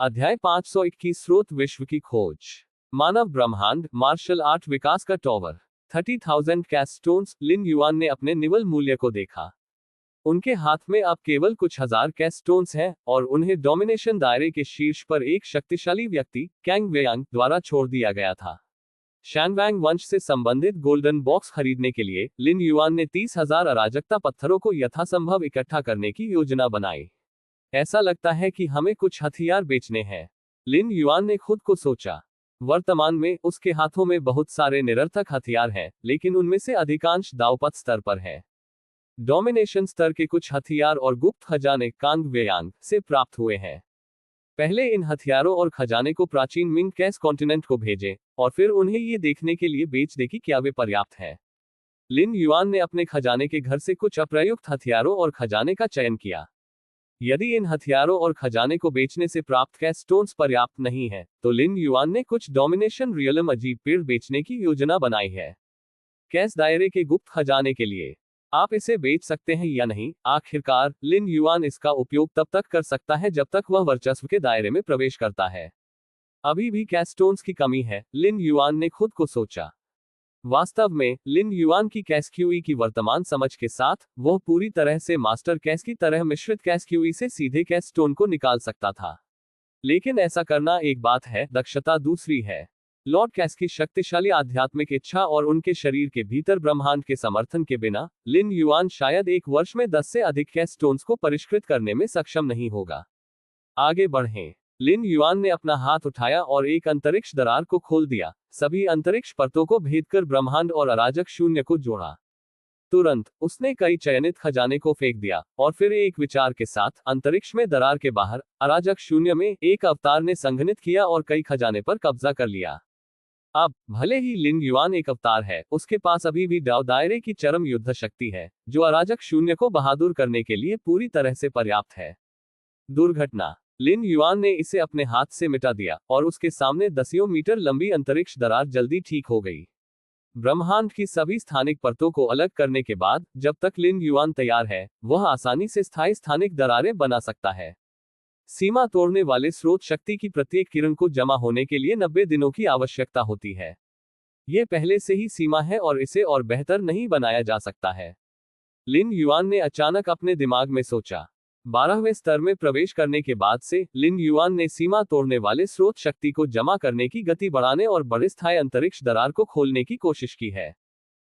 अध्याय 521 स्रोत विश्व की खोज। मानव ब्रह्मांड मार्शल आर्ट विकास का टॉवर 30,000 कैस्टोन्स। लिन युआन ने अपने निवल मूल्य को देखा। उनके हाथ में अब केवल कुछ हजार कैस्टोन्स हैं और उन्हें डोमिनेशन दायरे के शीर्ष पर एक शक्तिशाली व्यक्ति कैंग वेयांग द्वारा छोड़ दिया गया था। शैनवांग वंश से संबंधित गोल्डन बॉक्स खरीदने के लिए लिन युआन ने 30,000 अराजकता पत्थरों को यथासंभव इकट्ठा करने की योजना बनाई। ऐसा लगता है कि हमें कुछ हथियार बेचने हैं, लिन युआन ने खुद को सोचा। वर्तमान में उसके हाथों में बहुत सारे निरर्थक हथियार हैं, लेकिन उनमें से अधिकांश दावपत स्तर पर हैं। डोमिनेशन स्तर के कुछ हथियार और गुप्त खजाने कांग वेयांग से प्राप्त हुए हैं। पहले इन हथियारों और खजाने को प्राचीन मिंग कैस कॉन्टिनेंट को भेजें और फिर उन्हें ये देखने के लिए बेच दें कि क्या वे पर्याप्त हैं। लिन युआन ने अपने खजाने के घर से कुछ अप्रयुक्त हथियारों और खजाने का चयन किया। यदि इन हथियारों और खजाने को बेचने से प्राप्त कैस्टोन्स पर्याप्त नहीं है, तो लिन युआन ने कुछ डोमिनेशन रियलम अजीब पेड़ बेचने की योजना बनाई है। कैस दायरे के गुप्त खजाने के लिए आप इसे बेच सकते हैं या नहीं। आखिरकार लिन युआन इसका उपयोग तब तक कर सकता है जब तक वह वर्चस्व के दायरे में प्रवेश करता है। अभी भी कैस्टोन्स की कमी है, लिन युआन ने खुद को सोचा। वास्तव में लिन युआन की कैसक्यूई की वर्तमान समझ के साथ वह पूरी तरह से मास्टर कैस की तरह मिश्रित कैसक्यूई से सीधे कैसस्टोन को निकाल सकता था। लेकिन ऐसा करना एक बात है, दक्षता दूसरी है। लॉर्ड कैस की शक्तिशाली आध्यात्मिक इच्छा और उनके शरीर के भीतर ब्रह्मांड के समर्थन के बिना लिन युआन शायद एक वर्ष में 10 से अधिक कैसस्टोन्स को परिष्कृत करने में सक्षम नहीं होगा। आगे बढ़ें। लिन युआन ने अपना हाथ उठाया और एक अंतरिक्ष दरार को खोल दिया। सभी अंतरिक्ष परतों को भेदकर ब्रह्मांड और अराजक शून्य को जोड़ा। तुरंत उसने कई चयनित खजाने को फेंक दिया और फिर एक विचार के साथ अंतरिक्ष में दरार के बाहर अराजक शून्य में एक अवतार ने संघनित किया और कई खजाने पर कब्जा कर लिया। अब भले ही लिन युआन एक अवतार है, उसके पास अभी भी दायरे की चरम युद्ध शक्ति है, जो अराजक शून्य को बहादुर करने के लिए पूरी तरह से पर्याप्त है। दुर्घटना। लिन युआन ने इसे अपने हाथ से मिटा दिया और उसके सामने दसियों मीटर लंबी अंतरिक्ष दरार जल्दी ठीक हो गई। ब्रह्मांड की सभी स्थानिक परतों को अलग करने के बाद जब तक लिन युआन तैयार है, वह आसानी से स्थायी स्थानिक दरारें बना सकता है। सीमा तोड़ने वाले स्रोत शक्ति की प्रत्येक किरण को जमा होने के लिए 90 दिनों की आवश्यकता होती है। यह पहले से ही सीमा है और इसे और बेहतर नहीं बनाया जा सकता है, लिन युआन ने अचानक अपने दिमाग में सोचा। 12वें स्तर में प्रवेश करने के बाद से लिन युआन ने सीमा तोड़ने वाले स्रोत शक्ति को जमा करने की गति बढ़ाने और बड़े स्थायी अंतरिक्ष दरार को खोलने की कोशिश की है।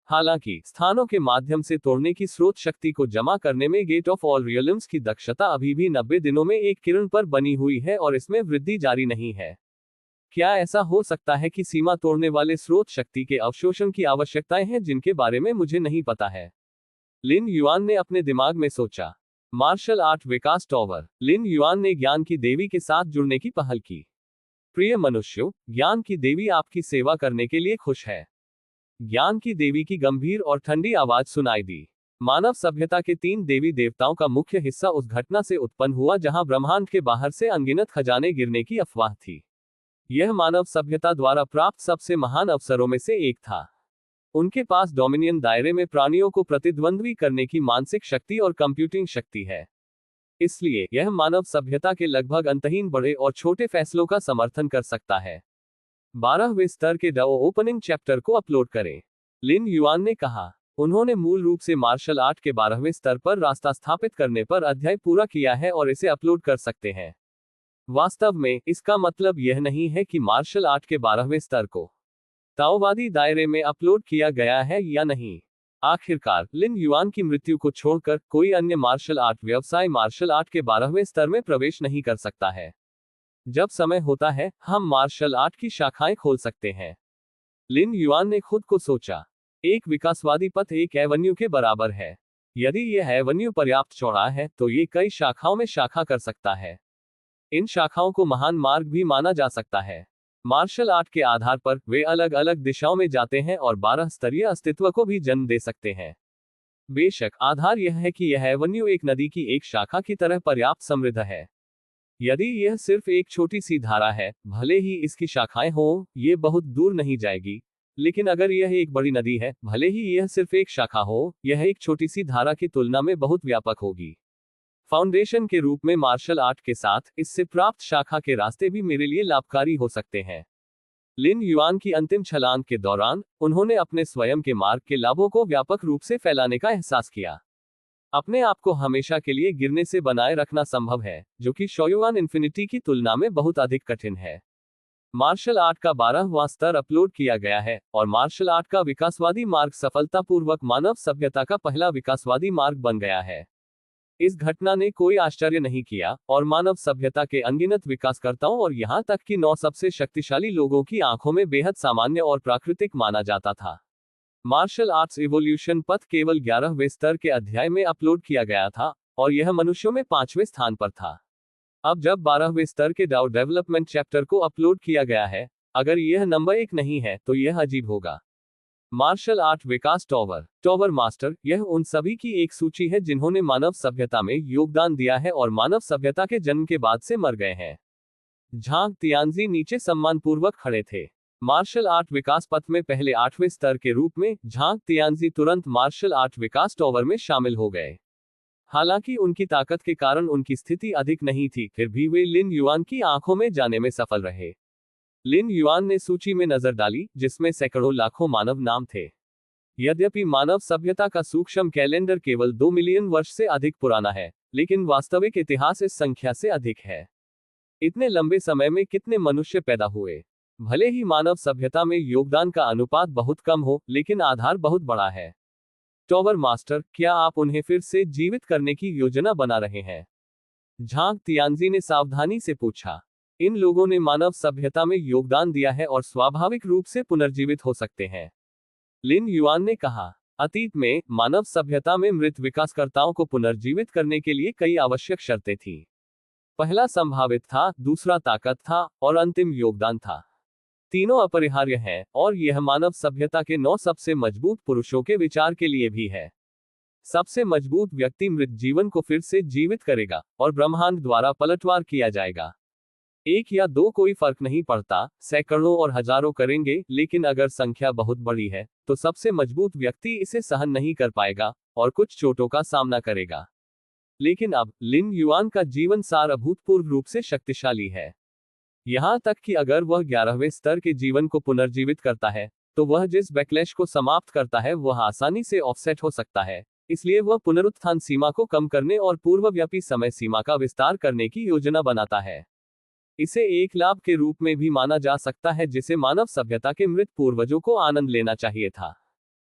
हालांकि स्थानों के माध्यम से तोड़ने की स्रोत शक्ति को जमा करने में गेट ऑफ ऑल रियल्म्स की दक्षता अभी भी 90 दिनों में एक किरण पर बनी हुई है और इसमें वृद्धि जारी नहीं है। क्या ऐसा हो सकता है कि सीमा तोड़ने वाले स्रोत शक्ति के अवशोषण की आवश्यकताएं हैं जिनके बारे में मुझे नहीं पता है, लिन युआन ने अपने दिमाग में सोचा। मार्शल आर्ट विकास टॉवर। लिन युआन ने ज्ञान की देवी के साथ जुड़ने की पहल की। प्रिय मनुष्यों, ज्ञान की देवी आपकी सेवा करने के लिए खुश है। ज्ञान की देवी की गंभीर और ठंडी आवाज सुनाई दी। मानव सभ्यता के 3 देवी देवताओं का मुख्य हिस्सा उस घटना से उत्पन्न हुआ जहां ब्रह्मांड के बाहर से अनगिनत खजाने गिरने की अफवाह थी। यह मानव सभ्यता द्वारा प्राप्त सबसे महान अवसरों में से एक था। उनके पास डोमिनियन दायरे में प्राणियों को प्रतिद्वंद्वी करने की मानसिक शक्ति और कंप्यूटिंग शक्ति है। इसलिए यह मानव सभ्यता के लगभग अंतहीन बड़े और छोटे फैसलों का समर्थन कर सकता है। 12वें स्तर के डो ओपनिंग चैप्टर को अपलोड करें, लिन युआन ने कहा। उन्होंने मूल रूप से मार्शल आर्ट के 12वें स्तर पर रास्ता स्थापित करने पर अध्याय पूरा किया है और इसे अपलोड कर सकते हैं। वास्तव में इसका मतलब यह नहीं है कि मार्शल आर्ट के 12वें स्तर को ताओवादी दायरे में अपलोड किया गया है या नहीं। आखिरकार लिन युआन की मृत्यु को छोड़कर कोई अन्य मार्शल आर्ट व्यवसाय मार्शल आर्ट के 12वें स्तर में प्रवेश नहीं कर सकता है। जब समय होता है, हम मार्शल आर्ट की शाखाएं खोल सकते हैं, लिन युआन ने खुद को सोचा। एक विकासवादी पथ एक एवेन्यू के बराबर है। यदि यह एवेन्यू पर्याप्त चौड़ा है तो ये कई शाखाओं में शाखा कर सकता है। इन शाखाओं को महान मार्ग भी माना जा सकता है। मार्शल आर्ट के आधार पर वे अलग अलग दिशाओं में जाते हैं और 12 स्तरीय अस्तित्व को भी जन्म दे सकते हैं। बेशक आधार यह है कि यह एवेन्यू एक नदी की एक शाखा की तरह पर्याप्त समृद्ध है। यदि यह सिर्फ एक छोटी सी धारा है, भले ही इसकी शाखाएं हों, ये बहुत दूर नहीं जाएगी। लेकिन अगर यह एक बड़ी नदी है, भले ही यह सिर्फ एक शाखा हो, यह एक छोटी सी धारा की तुलना में बहुत व्यापक होगी। फाउंडेशन के रूप में मार्शल आर्ट के साथ इससे प्राप्त शाखा के रास्ते भी मेरे लिए लाभकारी हो सकते हैं। लिन युआन की अंतिम छलांग के दौरान उन्होंने अपने स्वयं के मार्ग के लाभों को व्यापक रूप से फैलाने का एहसास किया। अपने आप को हमेशा के लिए गिरने से बनाए रखना संभव है, जो कि शोयुआन इन्फिनिटी की तुलना में बहुत अधिक कठिन है। मार्शल आर्ट का 12वां स्तर अपलोड किया गया है और मार्शल आर्ट का विकासवादी मार्ग सफलतापूर्वक मानव सभ्यता का पहला विकासवादी मार्ग बन गया है। इस घटना ने कोई आश्चर्य नहीं किया और मानव सभ्यता के अनगिनत विकासकर्ताओं और यहां तक कि 9 सबसे शक्तिशाली लोगों की आंखों में बेहद सामान्य और प्राकृतिक माना जाता था। मार्शल आर्ट्स इवोल्यूशन पथ केवल 11वें स्तर के अध्याय में अपलोड किया गया था और यह मनुष्यों में 5वें स्थान पर था। अब जब 12वें स्तर के डाउ डेवलपमेंट चैप्टर को अपलोड किया गया है, अगर यह नंबर 1 नहीं है तो यह अजीब होगा। मार्शल आर्ट विकास टॉवर मास्टर, यह उन सभी की एक सूची है जिन्होंने मानव सभ्यता में योगदान दिया है और मानव सभ्यता के जन्म के बाद से मर गए हैं। झांग तियानजी नीचे सम्मानपूर्वक खड़े थे। मार्शल आर्ट विकास पथ में पहले 8वें स्तर के रूप में झांग तियानजी तुरंत मार्शल आर्ट विकास टॉवर में शामिल हो गए। हालांकि उनकी ताकत के कारण उनकी स्थिति अधिक नहीं थी, फिर भी वे लिन युआन की आंखों में जाने में सफल रहे। लिन युआन ने सूची में नजर डाली, जिसमें सैकड़ों लाखों मानव नाम थे। यद्यपि मानव सभ्यता का सूक्ष्म कैलेंडर केवल 2 मिलियन वर्ष से अधिक पुराना है, लेकिन वास्तविक इतिहास इस संख्या से अधिक है। इतने लंबे समय में कितने मनुष्य पैदा हुए? भले ही मानव सभ्यता में योगदान का अनुपात बहुत कम हो, लेकिन आधार बहुत बड़ा है। टॉवर मास्टर, क्या आप उन्हें फिर से जीवित करने की योजना बना रहे हैं? झांग तियानजी ने सावधानी से पूछा। इन लोगों ने मानव सभ्यता में योगदान दिया है और स्वाभाविक रूप से पुनर्जीवित हो सकते हैं। लिन युआन ने कहा, अतीत में मानव सभ्यता में मृत विकासकर्ताओं को पुनर्जीवित करने के लिए कई आवश्यक शर्तें थीं। पहला संभावित था, दूसरा ताकत था और अंतिम योगदान था। तीनों अपरिहार्य हैं और यह मानव सभ्यता के 9 सबसे मजबूत पुरुषों के विचार के लिए भी है। सबसे मजबूत व्यक्ति मृत जीवन को फिर से जीवित करेगा और ब्रह्मांड द्वारा पलटवार किया जाएगा। 1 या 2 कोई फर्क नहीं पड़ता, सैकड़ों और हजारों करेंगे, लेकिन अगर संख्या बहुत बड़ी है तो सबसे मजबूत व्यक्ति इसे सहन नहीं कर पाएगा और कुछ चोटों का सामना करेगा। लेकिन अब लिन युआन का जीवन सार अभूतपूर्व रूप से शक्तिशाली है। यहां तक कि अगर वह 11वें स्तर के जीवन को पुनर्जीवित करता है, तो वह जिस बैकलैश को समाप्त करता है वह आसानी से ऑफसेट हो सकता है। इसलिए वह पुनरुत्थान सीमा को कम करने और पूर्वव्यापी समय सीमा का विस्तार करने की योजना बनाता है। इसे एक लाभ के रूप में भी माना जा सकता है जिसे मानव सभ्यता के मृत पूर्वजों को आनंद लेना चाहिए था।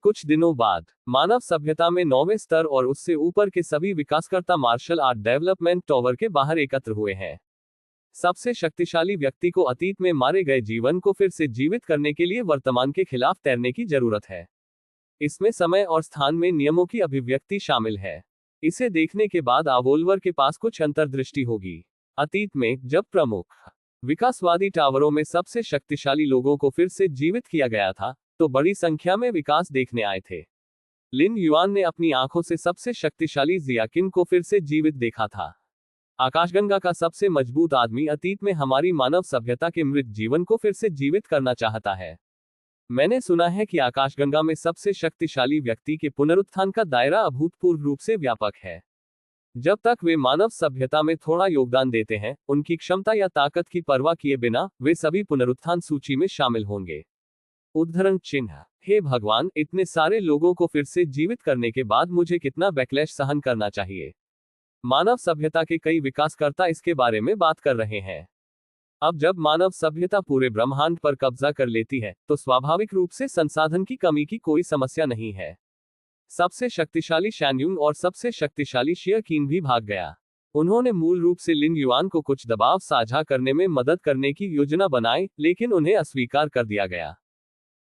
कुछ दिनों बाद मानव सभ्यता में 9वें स्तर और उससे ऊपर के सभी विकासकर्ता मार्शल आर्ट डेवलपमेंट टॉवर के बाहर एकत्र हुए हैं। सबसे शक्तिशाली व्यक्ति को अतीत में मारे गए जीवन को फिर से जीवित करने के लिए वर्तमान के खिलाफ तैरने की जरूरत है। इसमें समय और स्थान में नियमों की अभिव्यक्ति शामिल है। इसे देखने के बाद आवोल्वर के पास कुछ अंतर्दृष्टि होगी। अतीत में जब प्रमुख विकासवादी टावरों में सबसे शक्तिशाली लोगों को फिर से जीवित किया गया था, तो बड़ी संख्या में विकास देखने आए थे। लिन युआन ने अपनी आंखों से सबसे शक्तिशाली जियाकिन को फिर से जीवित देखा था। आकाशगंगा का सबसे मजबूत आदमी अतीत में हमारी मानव सभ्यता के मृत जीवन को फिर से जीवित करना चाहता है। मैंने सुना है कि आकाशगंगा में सबसे शक्तिशाली व्यक्ति के पुनरुत्थान का दायरा अभूतपूर्व रूप से व्यापक है। जब तक वे मानव सभ्यता में थोड़ा योगदान देते हैं, उनकी क्षमता या ताकत की परवाह किए बिना वे सभी पुनरुत्थान सूची में शामिल होंगे। उद्धरण चिन्ह, हे भगवान, इतने सारे लोगों को फिर से जीवित करने के बाद मुझे कितना बैकलैश सहन करना चाहिए। मानव सभ्यता के कई विकासकर्ता इसके बारे में बात कर रहे हैं। अब जब मानव सभ्यता पूरे ब्रह्मांड पर कब्जा कर लेती है, तो स्वाभाविक रूप से संसाधन की कमी की कोई समस्या नहीं है। सबसे शक्तिशाली शैनयुंग और सबसे शक्तिशाली शियाकिन भी भाग गया। उन्होंने मूल रूप से लिन युआन को कुछ दबाव साझा करने में मदद करने की योजना बनाई, लेकिन उन्हें अस्वीकार कर दिया गया।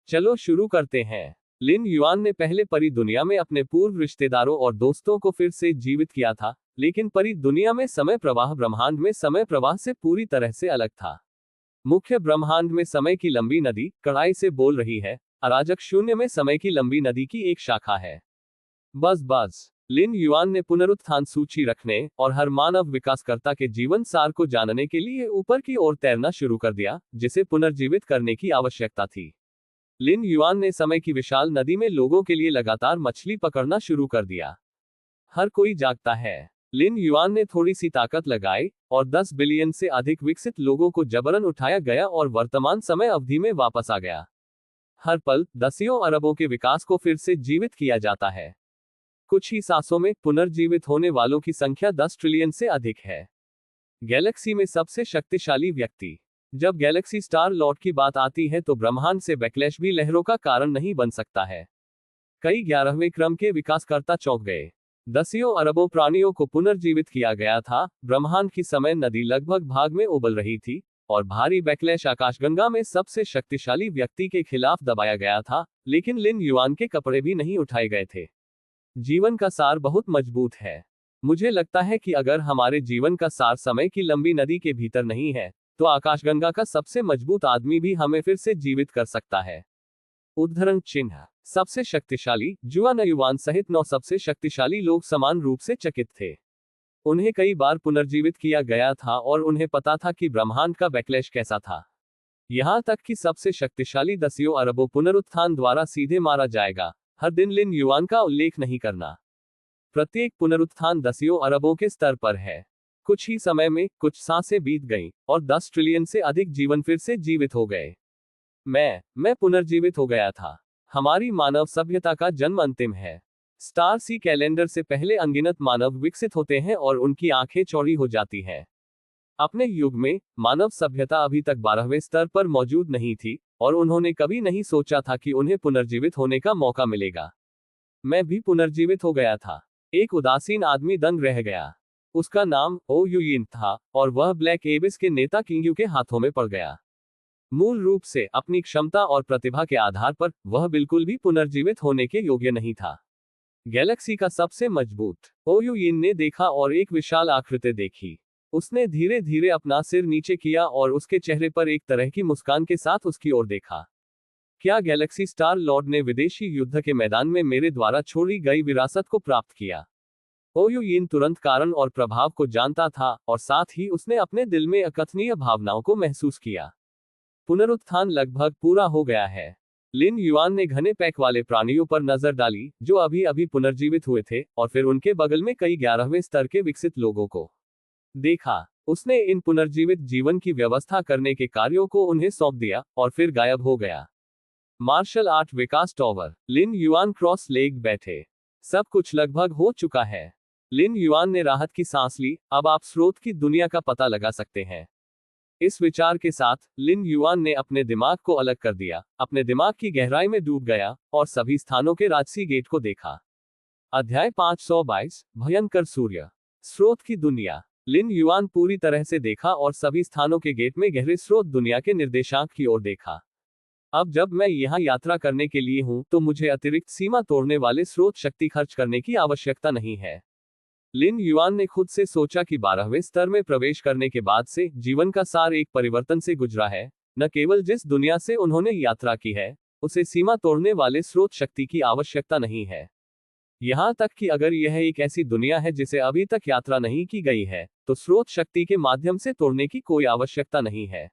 चलो शुरू करते हैं। लिन युआन ने पहले परी दुनिया में अपने पूर्व रिश्तेदारों और दोस्तों को फिर से जीवित किया था, लेकिन परी दुनिया में समय प्रवाह ब्रह्मांड में समय प्रवाह से पूरी तरह से अलग था। मुख्य ब्रह्मांड में समय की लंबी नदी कड़ाई से बोल रही है, अराजक शून्य में समय की लंबी नदी की एक शाखा है। बस लिन युआन ने पुनरुत्थान सूची रखने और हर मानव विकासकर्ता के जीवन सार को जानने के लिए ऊपर की ओर तैरना शुरू कर दिया, जिसे पुनर्जीवित करने की आवश्यकता थी। लिन युआन ने समय की विशाल नदी में लोगों के लिए लगातार मछली पकड़ना शुरू कर दिया। हर कोई जागता है। लिन युआन ने थोड़ी सी ताकत लगाई और 10 बिलियन से अधिक विकसित लोगों को जबरन उठाया गया और वर्तमान समय अवधि में वापस आ गया। हर पल दसियों अरबों के विकास को फिर से जीवित किया जाता है। कुछ ही सांसों में पुनर्जीवित होने वालों की संख्या 10 ट्रिलियन से अधिक है। गैलेक्सी में सबसे शक्तिशाली व्यक्ति। जब गैलेक्सी स्टार लॉर्ड की बात आती है तो ब्रह्मांड से बैकलैश भी लहरों का कारण नहीं बन सकता है। कई 11वें क्रम के विकासकर्ता चौंक गए। दसियों अरबों प्राणियों को पुनर्जीवित किया गया था। ब्रह्मांड की समय नदी लगभग भाग में उबल रही थी और भारी बैकलैश आकाशगंगा में सबसे शक्तिशाली व्यक्ति के खिलाफ दबाया गया था, लेकिन लिन युआन के कपड़े भी नहीं उठाए गए थे। जीवन का सार बहुत मजबूत है। मुझे लगता है कि अगर हमारे जीवन का सार समय की लंबी नदी के भीतर नहीं है, तो आकाशगंगा का सबसे मजबूत आदमी भी हमें फिर से जीवित कर सकता है। उद्धरण चिन्ह। सबसे शक्तिशाली। जुआन युआन सहित 9 सबसे शक्तिशाली लोग समान रूप से चकित थे। उन्हें कई बार पुनर्जीवित किया गया था और उन्हें पता था कि ब्रह्मांड का बैकलैश कैसा था। यहां तक कि सबसे शक्तिशाली दसियों अरबों पुनरुत्थान द्वारा सीधे मारा जाएगा। हर दिन लिन युआन का उल्लेख नहीं करना। प्रत्येक पुनरुत्थान दसियों अरबों के स्तर पर है। कुछ ही समय में कुछ सांसें बीत गईं और 10 ट्रिलियन से अधिक जीवन फिर से जीवित हो गए। मैं पुनर्जीवित हो गया था। हमारी मानव सभ्यता का जन्म अंतिम है। स्टार सी कैलेंडर से पहले अनगिनत मानव विकसित होते हैं और उनकी आंखें चौड़ी हो जाती हैं। अपने युग में मानव सभ्यता अभी तक 12वें स्तर पर मौजूद नहीं थी और उन्होंने कभी नहीं सोचा था कि उन्हें पुनर्जीवित होने का मौका मिलेगा। मैं भी पुनर्जीवित हो गया था। एक उदासीन आदमी दंग रह गया। उसका नाम ओ युयिन था और वह ब्लैक एबिस के नेता किंग्यू के हाथों में पड़ गया। मूल रूप से अपनी क्षमता और प्रतिभा के आधार पर वह बिल्कुल भी पुनर्जीवित होने के योग्य नहीं था। गैलेक्सी का सबसे मजबूत। ओ युयिन ने देखा और एक विशाल आकृति देखी। उसने धीरे धीरे अपना सिर नीचे किया और उसके चेहरे पर एक तरह की मुस्कान के साथ उसकी ओर देखा। क्या गैलेक्सी स्टार लॉर्ड ने विदेशी युद्ध के मैदान में मेरे द्वारा छोड़ी गई विरासत को प्राप्त किया? ओ युयिन तुरंत कारण और प्रभाव को जानता था और साथ ही उसने अपने दिल में अकथनीय भावनाओं को महसूस किया। पुनरुत्थान लगभग पूरा हो गया है। लिन युआन ने घने पैक वाले प्राणियों पर नजर डाली जो अभी अभी पुनर्जीवित हुए थे और फिर उनके बगल में कई 11वें स्तर के विकसित लोगों को देखा। उसने इन पुनर्जीवित जीवन की व्यवस्था करने के कार्यों को उन्हें सौंप दिया और फिर गायब हो गया। मार्शल आर्ट विकास टॉवर। लिन युआन क्रॉस लेग बैठे। सब कुछ लगभग हो चुका है। लिन युआन ने राहत की सांस ली। अब आप स्रोत की दुनिया का पता लगा सकते हैं। इस विचार के साथ लिन युआन ने अपने दिमाग को अलग कर दिया, अपने दिमाग की गहराई में डूब गया और सभी स्थानों के राजसी गेट को देखा। अध्याय 522। भयंकर सूर्य। स्रोत की दुनिया। लिन युआन पूरी तरह से देखा और सभी स्थानों के गेट में गहरे स्रोत दुनिया के निर्देशांक की ओर देखा। अब जब मैं यहाँ यात्रा करने के लिए हूँ तो मुझे अतिरिक्त सीमा तोड़ने वाले स्रोत शक्ति खर्च करने की आवश्यकता नहीं है। लिन युआन ने खुद से सोचा कि 12वें स्तर में प्रवेश करने के बाद से जीवन का सार एक परिवर्तन से गुजरा है। न केवल जिस दुनिया से उन्होंने यात्रा की है, उसे सीमा तोड़ने वाले स्रोत शक्ति की आवश्यकता नहीं है। यहाँ तक कि अगर यह एक ऐसी दुनिया है जिसे अभी तक यात्रा नहीं की गई है, तो स्रोत शक्ति के माध्यम से तोड़ने की कोई आवश्यकता नहीं है।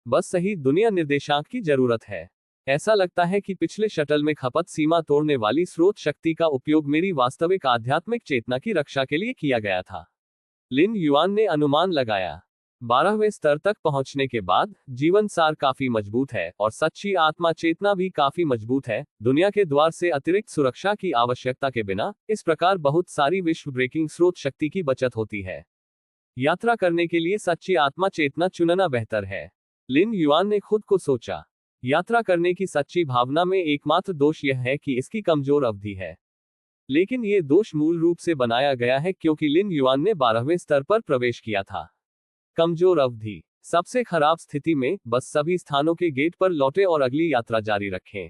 बस सही दुनिया निर्देशांक की जरूरत है। ऐसा लगता है कि पिछले शटल में खपत सीमा तोड़ने वाली स्रोत शक्ति का उपयोग मेरी वास्तविक आध्यात्मिक चेतना की रक्षा के लिए किया गया था। लिन युआन ने अनुमान लगाया। 12वें स्तर तक पहुंचने के बाद जीवन सार काफी मजबूत है और सच्ची आत्मा चेतना भी काफी मजबूत है। दुनिया के द्वार से अतिरिक्त सुरक्षा की आवश्यकता के बिना इस प्रकार बहुत सारी विश्व ब्रेकिंग स्रोत शक्ति की बचत होती है। यात्रा करने के लिए सच्ची आत्मा चेतना चुनना बेहतर है। लिन युआन ने खुद को सोचा। यात्रा करने की सच्ची भावना में एकमात्र दोष यह है कि इसकी कमजोर अवधि है। लेकिन ये दोष मूल रूप से बनाया गया है क्योंकि लिन युआन ने 12वें स्तर पर प्रवेश किया था। कमजोर अवधि। सबसे खराब स्थिति में बस सभी स्थानों के गेट पर लौटे और अगली यात्रा जारी रखें।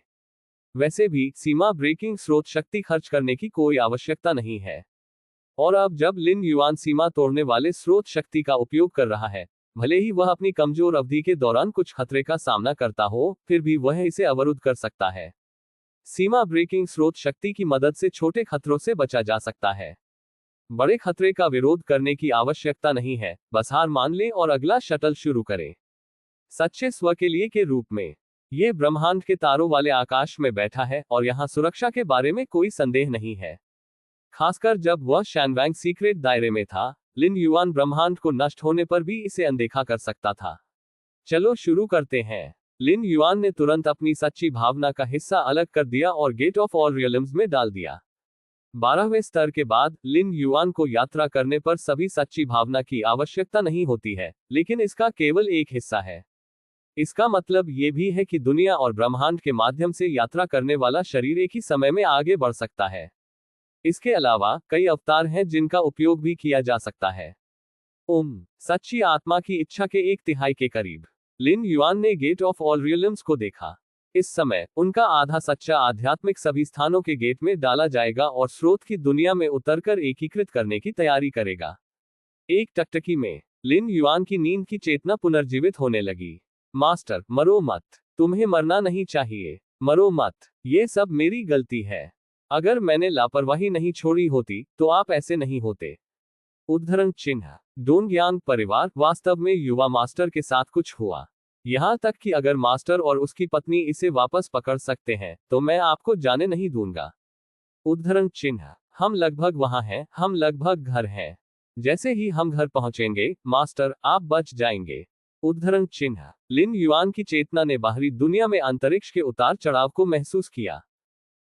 वैसे भी सीमा ब्रेकिंग स्रोत शक्ति खर्च करने की कोई आवश्यकता नहीं है। और अब जब लिन युआन सीमा तोड़ने वाले स्रोत शक्ति का उपयोग कर रहा है, भले ही वह अपनी कमजोर अवधि के दौरान कुछ खतरे का सामना करता हो, फिर भी वह इसे अवरुद्ध कर सकता है। सीमा ब्रेकिंग स्रोत शक्ति की मदद से छोटे खतरों से बचा जा सकता है। बड़े खतरे का विरोध करने की आवश्यकता नहीं है, बस हार मान लें और अगला शटल शुरू करें। सच्चे स्व के लिए के रूप में। यह ब्रह्मांड के तारों वाले आकाश में बैठा है और यहाँ सुरक्षा के बारे में कोई संदेह नहीं है। खासकर जब वह शैनवैंग सीक्रेट दायरे में था। लिन युआन ब्रह्मांड को नष्ट होने पर भी इसे अनदेखा कर सकता था। चलो शुरू करते हैं। लिन युआन ने तुरंत अपनी सच्ची भावना का हिस्सा अलग कर दिया और गेट ऑफ ऑल रियल्म्स में डाल दिया। 12वें स्तर के बाद लिन युआन को यात्रा करने पर सभी सच्ची भावना की आवश्यकता नहीं होती है, लेकिन इसका केवल एक हिस्सा है। इसका मतलब ये भी है कि दुनिया और ब्रह्मांड के माध्यम से यात्रा करने वाला शरीर एक ही समय में आगे बढ़ सकता है। इसके अलावा कई अवतार हैं जिनका उपयोग भी किया जा सकता है। सच्ची आत्मा की इच्छा के 1/3 के करीब लिन युआन ने गेट ऑफ ऑल रियल्म्स को देखा। इस समय उनका आधा सच्चा आध्यात्मिक सभी स्थानों के गेट में डाला जाएगा और स्रोत की दुनिया में उतरकर एकीकृत करने की तैयारी करेगा। एक टकटकी में लिन युआन की नींद की चेतना पुनर्जीवित होने लगी। मास्टर, मरो मत। तुम्हें मरना नहीं चाहिए। मरो मत। ये सब मेरी गलती है। अगर मैंने लापरवाही नहीं छोड़ी होती तो आप ऐसे नहीं होते। उद्धरण चिन्ह। डोंगयांग परिवार। वास्तव में युवा मास्टर के साथ कुछ हुआ। यहाँ तक कि अगर मास्टर और उसकी पत्नी इसे वापस पकड़ सकते हैं तो मैं आपको जाने नहीं दूंगा। उद्धरण चिन्ह। हम लगभग वहां हैं, हम लगभग घर हैं। जैसे ही हम घर पहुंचेंगे, मास्टर, आप बच जाएंगे। उद्धरण चिन्ह। लिन युआन की चेतना ने बाहरी दुनिया में अंतरिक्ष के उतार चढ़ाव को महसूस किया।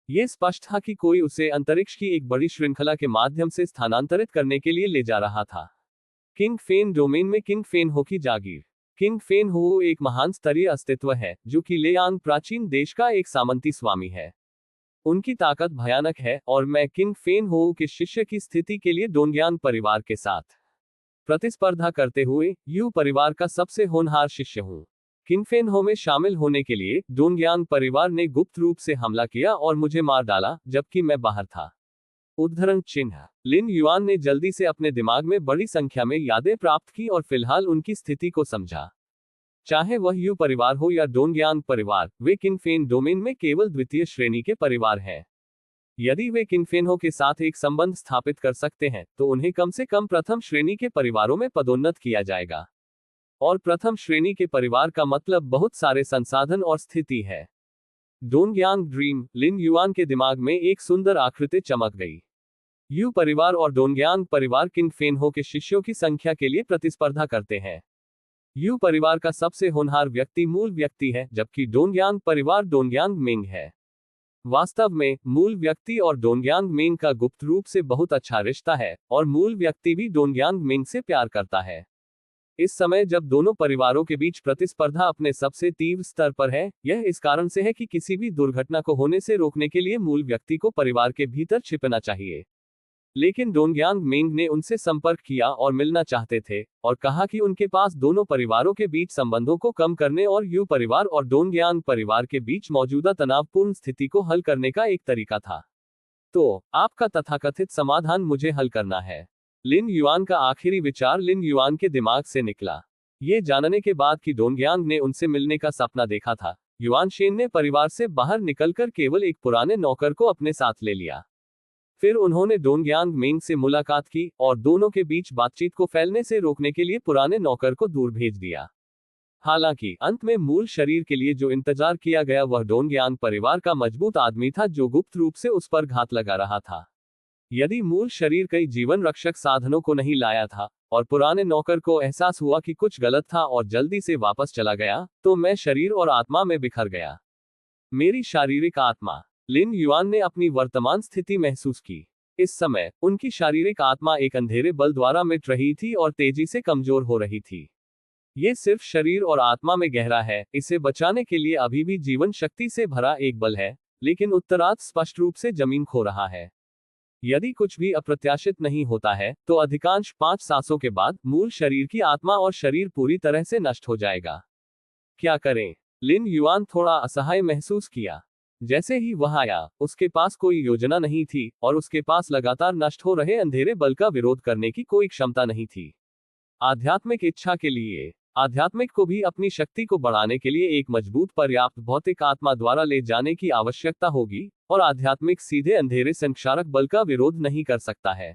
यह स्पष्ट था कि कोई उसे अंतरिक्ष की एक बड़ी श्रृंखला के माध्यम से स्थानांतरित करने के लिए ले जा रहा था। किंग फेन डोमेन में किंग फेन हो की जागीर। किंग फेन हो एक महान स्तरीय अस्तित्व है जो कि लेयांग प्राचीन देश का एक सामंती स्वामी है। उनकी ताकत भयानक है और मैं किंग फेन हो के शिष्य की स्थिति के लिए डोंगयांग परिवार के साथ प्रतिस्पर्धा करते हुए यू परिवार का सबसे होनहार शिष्य हूँ। किंग फेन हो में शामिल होने के लिए डोंगयांग परिवार ने गुप्त रूप से हमला किया और मुझे मार डाला जबकि मैं बाहर था। उद्धरण चिन्ह। लिन युआन ने जल्दी से अपने दिमाग में बड़ी संख्या में यादें प्राप्त की और फिलहाल उनकी स्थिति को समझा। चाहे वह यू परिवार हो या डोंगयांग परिवार, वे किंग फेन डोमेन में केवल द्वितीय श्रेणी के परिवार हैं। यदि वे किंग फेन हो के साथ एक संबंध स्थापित कर सकते हैं तो उन्हें कम से कम प्रथम श्रेणी के परिवारों में पदोन्नत किया जाएगा। और प्रथम श्रेणी के परिवार का मतलब बहुत सारे संसाधन और स्थिति है। डोंगयांग ड्रीम। लिन युआन के दिमाग में एक सुंदर आकृति चमक गई। यू परिवार और डोंगयांग परिवार किंग फेन हो के शिष्यों की संख्या के लिए प्रतिस्पर्धा करते हैं। यू परिवार का सबसे होनहार व्यक्ति मूल व्यक्ति है, जबकि डोंगयांग परिवार डोंगयांग मेंग है। वास्तव में मूल व्यक्ति और डोंगयांग मेंग का गुप्त रूप से बहुत अच्छा रिश्ता है और मूल व्यक्ति भी डोंगयांग मेंग से प्यार करता है। इस समय जब दोनों परिवारों के बीच प्रतिस्पर्धा अपने सबसे तीव्र स्तर पर है, यह इस कारण से है कि किसी भी दुर्घटना को होने से रोकने के लिए मूल व्यक्ति को परिवार के भीतर छिपना चाहिए। लेकिन डोंगयांग मेंग ने उनसे संपर्क किया और मिलना चाहते थे और कहा कि उनके पास दोनों परिवारों के बीच संबंधों को कम करने और यू परिवार और डोंगयांग परिवार के बीच मौजूदा तनावपूर्ण स्थिति को हल करने का एक तरीका था। तो आपका तथाकथित समाधान मुझे हल करना है। लिन युआन का आखिरी विचार लिन युआन के दिमाग से निकला। ये जानने के बाद कि डोंगयांग ने उनसे मिलने का सपना देखा था, युआन शेन ने परिवार से बाहर निकलकर केवल एक पुराने नौकर को अपने साथ ले लिया। फिर उन्होंने डोंगयांग मेंग से मुलाकात की और दोनों के बीच बातचीत को फैलने से रोकने के लिए पुराने नौकर को दूर भेज दिया। हालांकि अंत में मूल शरीर के लिए जो इंतजार किया गया वह डोंगयांग परिवार का मजबूत आदमी था जो गुप्त रूप से उस पर घात लगा रहा था। यदि मूल शरीर कई जीवन रक्षक साधनों को नहीं लाया था और पुराने नौकर को एहसास हुआ कि कुछ गलत था और जल्दी से वापस चला गया, तो मैं शरीर और आत्मा में बिखर गया। मेरी शारीरिक आत्मा। लिन युआन ने अपनी वर्तमान स्थिति महसूस की। इस समय उनकी शारीरिक आत्मा एक अंधेरे बल द्वारा मिट रही थी और तेजी से कमजोर हो रही थी। ये सिर्फ शरीर और आत्मा में गहरा है, इसे बचाने के लिए अभी भी जीवन शक्ति से भरा एक बल है, लेकिन उत्तरार्ध स्पष्ट रूप से जमीन खो रहा है। यदि कुछ भी अप्रत्याशित नहीं होता है तो अधिकांश 5 सांसों के बाद मूल शरीर की आत्मा और शरीर पूरी तरह से नष्ट हो जाएगा। क्या करें? लिन युआन थोड़ा असहाय महसूस किया। जैसे ही वह आया, उसके पास कोई योजना नहीं थी और उसके पास लगातार नष्ट हो रहे अंधेरे बल का विरोध करने की कोई क्षमता नहीं थी। आध्यात्मिक इच्छा के लिए आध्यात्मिक को भी अपनी शक्ति को बढ़ाने के लिए एक मजबूत पर्याप्त भौतिक आत्मा द्वारा ले जाने की आवश्यकता होगी और आध्यात्मिक सीधे अंधेरे संक्षारक बल का विरोध नहीं कर सकता है।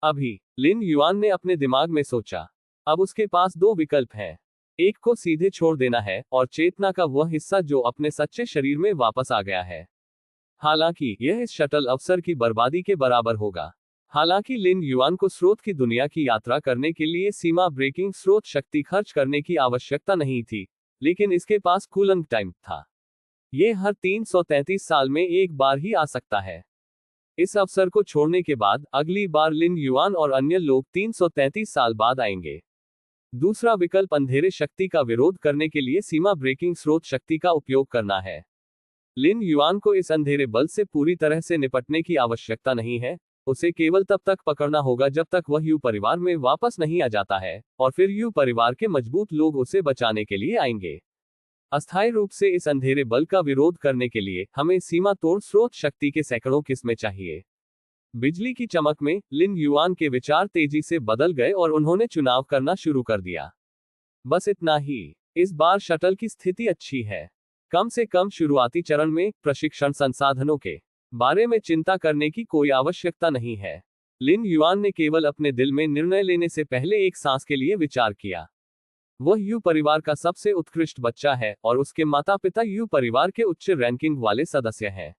अभी लिन युआन ने अपने दिमाग में सोचा। अब उसके पास 2 विकल्प हैं। एक को सीधे छोड़ देना है और चेतना का वह हिस्सा जो अपने सच्चे शरीर में वापस आ गया है। हालांकि यह इस शटल अवसर की बर्बादी के बराबर होगा। हालांकि लिन युआन को स्रोत की दुनिया की यात्रा करने के लिए सीमा ब्रेकिंग स्रोत शक्ति खर्च करने की आवश्यकता नहीं थी, लेकिन इसके पास कूलिंग टाइम था। ये हर 333 साल में एक बार ही आ सकता है। इस अवसर को छोड़ने के बाद अगली बार लिन युआन और अन्य लोग 333 साल बाद आएंगे। दूसरा विकल्प अंधेरे शक्ति का विरोध करने के लिए सीमा ब्रेकिंग स्रोत शक्ति का उपयोग करना है। लिन युआन को इस अंधेरे बल से पूरी तरह से निपटने की आवश्यकता नहीं है। उसे केवल तब तक पकड़ना होगा जब तक वह यू परिवार में वापस नहीं आ जाता है, और फिर यू परिवार के मजबूत लोग उसे बचाने के लिए आएंगे। अस्थायी रूप से इस अंधेरे बल का विरोध करने के लिए हमें सीमा तोड़ स्रोत शक्ति के सैकड़ों किस्में चाहिए। बिजली की चमक में लिन युआन के विचार तेजी से बदल गए और उन्होंने चुनाव करना शुरू कर दिया। बस इतना ही। इस बार शटल की स्थिति अच्छी है। कम से कम शुरुआती चरण में प्रशिक्षण संसाधनों के बारे में चिंता करने की कोई आवश्यकता नहीं है। लिन युआन ने केवल अपने दिल में निर्णय लेने से पहले एक सांस के लिए विचार किया। वह यू परिवार का सबसे उत्कृष्ट बच्चा है और उसके माता पिता यू परिवार के उच्च रैंकिंग वाले सदस्य हैं।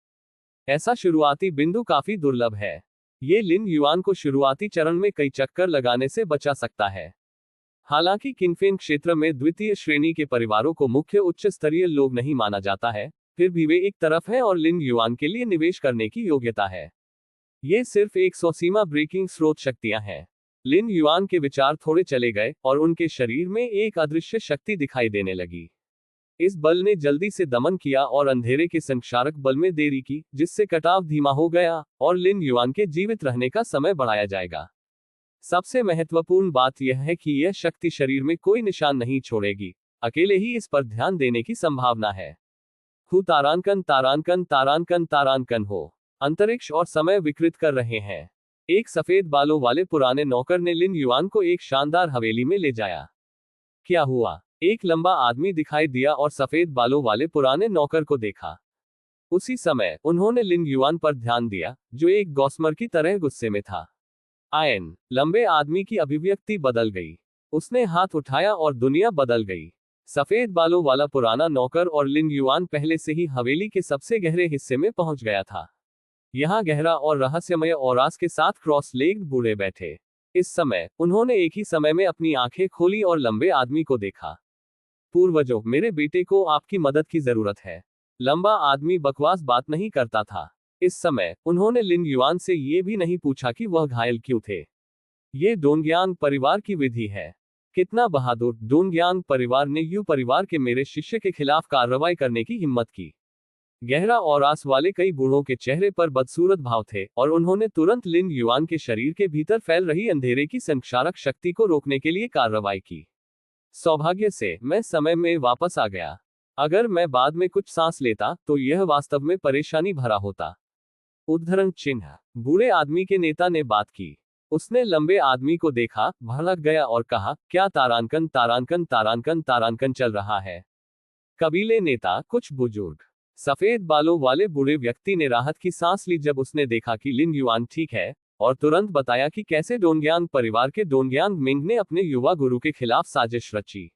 ऐसा शुरुआती बिंदु काफी दुर्लभ है। ये लिन युआन को शुरुआती चरण में कई चक्कर लगाने से बचा सकता है। हालांकि किंगफेन क्षेत्र में द्वितीय श्रेणी के परिवारों को मुख्य उच्च स्तरीय लोग नहीं माना जाता है, फिर भी वे एक तरफ हैं और लिन युआन के लिए निवेश करने की योग्यता है। ये सिर्फ 100 सीमा ब्रेकिंग स्रोत शक्तियां हैं। लिन युआन के विचार थोड़े चले गए और उनके शरीर में एक अदृश्य शक्ति दिखाई देने लगी। इस बल ने जल्दी से दमन किया और अंधेरे के संक्षारक बल में देरी की, जिससे कटाव धीमा हो गया और लिन युआन के जीवित रहने का समय बढ़ाया जाएगा। सबसे महत्वपूर्ण बात यह है कि यह शक्ति शरीर में कोई निशान नहीं छोड़ेगी, अकेले ही इस पर ध्यान देने की संभावना है। हु तारांकन तारांकन तारांकन तारांकन हो। अंतरिक्ष और समय विकृत कर रहे हैं। एक सफेद बालों वाले पुराने नौकर ने लिन युआन को एक शानदार हवेली में ले जाया। क्या हुआ? एक लंबा आदमी दिखाई दिया और सफेद बालों वाले पुराने नौकर को देखा। उसी समय उन्होंने लिन युआन पर ध्यान दिया, जो एक गॉस्मर की तरह गुस्से में था। आयन, लंबे आदमी की अभिव्यक्ति बदल गई। उसने हाथ उठाया और दुनिया बदल गई। सफेद बालों वाला पुराना नौकर और लिन युआन पहले से ही हवेली के सबसे गहरे हिस्से में पहुंच गया था। यहाँ गहरा और रहस्यमय औरास के साथ क्रॉस लेग्ड बूढ़े बैठे। इस समय उन्होंने एक ही समय में अपनी आंखें खोली और लंबे आदमी को देखा। पूर्वजों, मेरे बेटे को आपकी मदद की जरूरत है। लंबा आदमी बकवास बात नहीं करता था। इस समय उन्होंने लिन युआन से ये भी नहीं पूछा कि वह घायल क्यों थे। ये डोंगयांग परिवार की विधि है। कितना बहादुर! डोंगयांग परिवार ने यू परिवार के मेरे शिष्य के खिलाफ कार्रवाई करने की हिम्मत की। गहरा औरास वाले कई बूढ़ों के चेहरे पर बदसूरत भाव थे और उन्होंने तुरंत लिन युआन के शरीर के भीतर फैल रही अंधेरे की संक्षारक शक्ति को रोकने के लिए कार्रवाई की। सौभाग्य से मैं समय में वापस आ गया। अगर मैं बाद में कुछ सांस लेता तो यह वास्तव में परेशानी भरा होता। उद्धरण चिन्ह। बूढ़े आदमी के नेता ने बात की। उसने लंबे आदमी को देखा, भड़क गया और कहा, क्या तारांकन तारांकन तारांकन तारांकन चल रहा है? कबीले नेता, कुछ बुजुर्ग। सफेद बालों वाले बूढ़े व्यक्ति ने राहत की सांस ली जब उसने देखा कि लिन युआन ठीक है, और तुरंत बताया कि कैसे डोंगयांग परिवार के डोंगयांग मिंग ने अपने युवा गुरु के खिलाफ साजिश रची।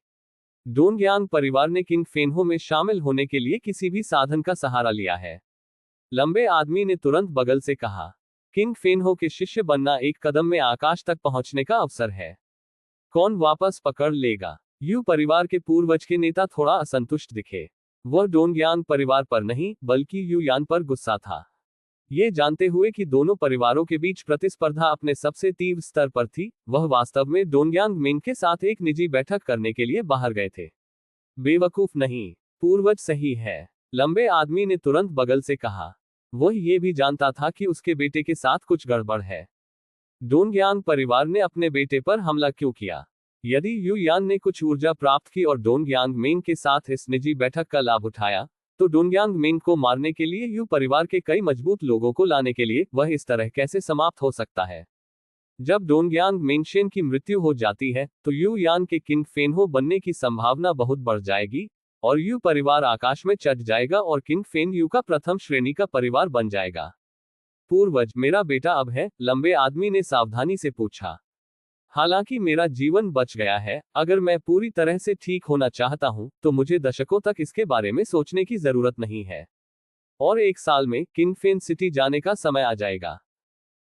डोंगयांग परिवार ने किंग फेनहो में शामिल होने के लिए किसी भी साधन का सहारा लिया है। लंबे आदमी ने तुरंत बगल से कहा, किंग फेनहो के शिष्य बनना एक कदम में आकाश तक पहुंचने का अवसर है। कौन वापस पकड़ लेगा? यू परिवार के पूर्वज के नेता थोड़ा असंतुष्ट दिखे। वह डोंगयांग परिवार पर नहीं, बल्कि यू यान पर गुस्सा था। ये जानते हुए कि दोनों परिवारों के बीच प्रतिस्पर्धा अपने सबसे तीव्र स्तर पर थी, वह वास्तव में डोंगयांग मिंग के साथ एक निजी बैठक करने के लिए बाहर गए थे। बेवकूफ नहीं, पूर्वज सही है, लंबे आदमी ने तुरंत बगल से कहा। वह ये भी जानता था कि उसके बेटे के साथ कुछ गड़बड़ है। डोंगयांग परिवार ने अपने बेटे पर हमला क्यों किया? यदि यू यान ने कुछ ऊर्जा प्राप्त की और डोंगयांग मिंग के साथ इस निजी बैठक का लाभ उठाया, तो डोंगयांग मिंग को मारने के लिए यू परिवार के कई मजबूत लोगों को लाने के लिए वह इस तरह कैसे समाप्त हो सकता है? जब डोंगयांग मिंगशेन की मृत्यु हो जाती है, तो यू यान के किंग फेनहो बनने की संभावना बहुत बढ़ जाएगी, और यू परिवार आकाश में चढ़ जाएगा और किंग फेन यू का प्रथम श्रेणी का परिवार बन जाएगा। पूर्वज, मेरा बेटा अब है? लंबे आदमी ने सावधानी से पूछा। हालांकि मेरा जीवन बच गया है, अगर मैं पूरी तरह से ठीक होना चाहता हूं, तो मुझे दशकों तक इसके बारे में सोचने की जरूरत नहीं है। और 1 साल में किंगफेन सिटी जाने का समय आ जाएगा।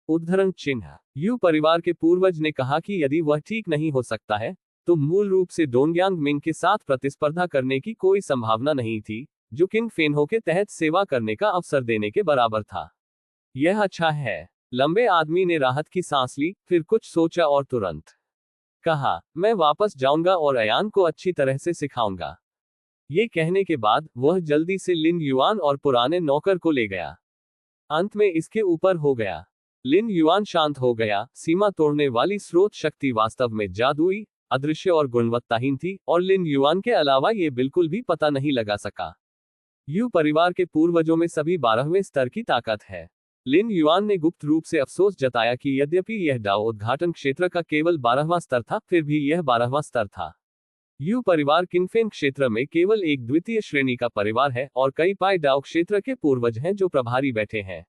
उद्धरण चिन्ह। यू परिवार के पूर्वज ने कहा कि यदि वह ठीक नहीं हो सकता है, तो मूल रूप से डोंगयांग मिंग के साथ प्रतिस्पर्धा करने की कोई संभावना नहीं थी, जो किंग फेनहो के तहत सेवा करने का अवसर देने के बराबर था। यह अच्छा है। लंबे आदमी ने राहत की सांस ली, फिर कुछ सोचा और तुरंत कहा, मैं वापस जाऊंगा और अयान को अच्छी तरह से सिखाऊंगा। ये कहने के बाद वह जल्दी से लिन युआन और पुराने नौकर को ले गया। अंत में इसके ऊपर हो गया। लिन युआन शांत हो गया। सीमा तोड़ने वाली स्रोत शक्ति वास्तव में जादुई, अदृश्य और गुणवत्ताहीन थी, और लिन युआन के अलावा ये बिल्कुल भी पता नहीं लगा सका। यू परिवार के पूर्वजों में सभी 12वें स्तर की ताकत है। लिन युआन ने गुप्त रूप से अफसोस जताया कि यद्यपि यह डाओ उद्घाटन क्षेत्र का केवल 12वां स्तर था, फिर भी यह 12वां स्तर था। यू परिवार किंगफेन क्षेत्र में केवल एक द्वितीय श्रेणी का परिवार है, और कई पाई डाओ क्षेत्र के पूर्वज हैं जो प्रभारी बैठे हैं।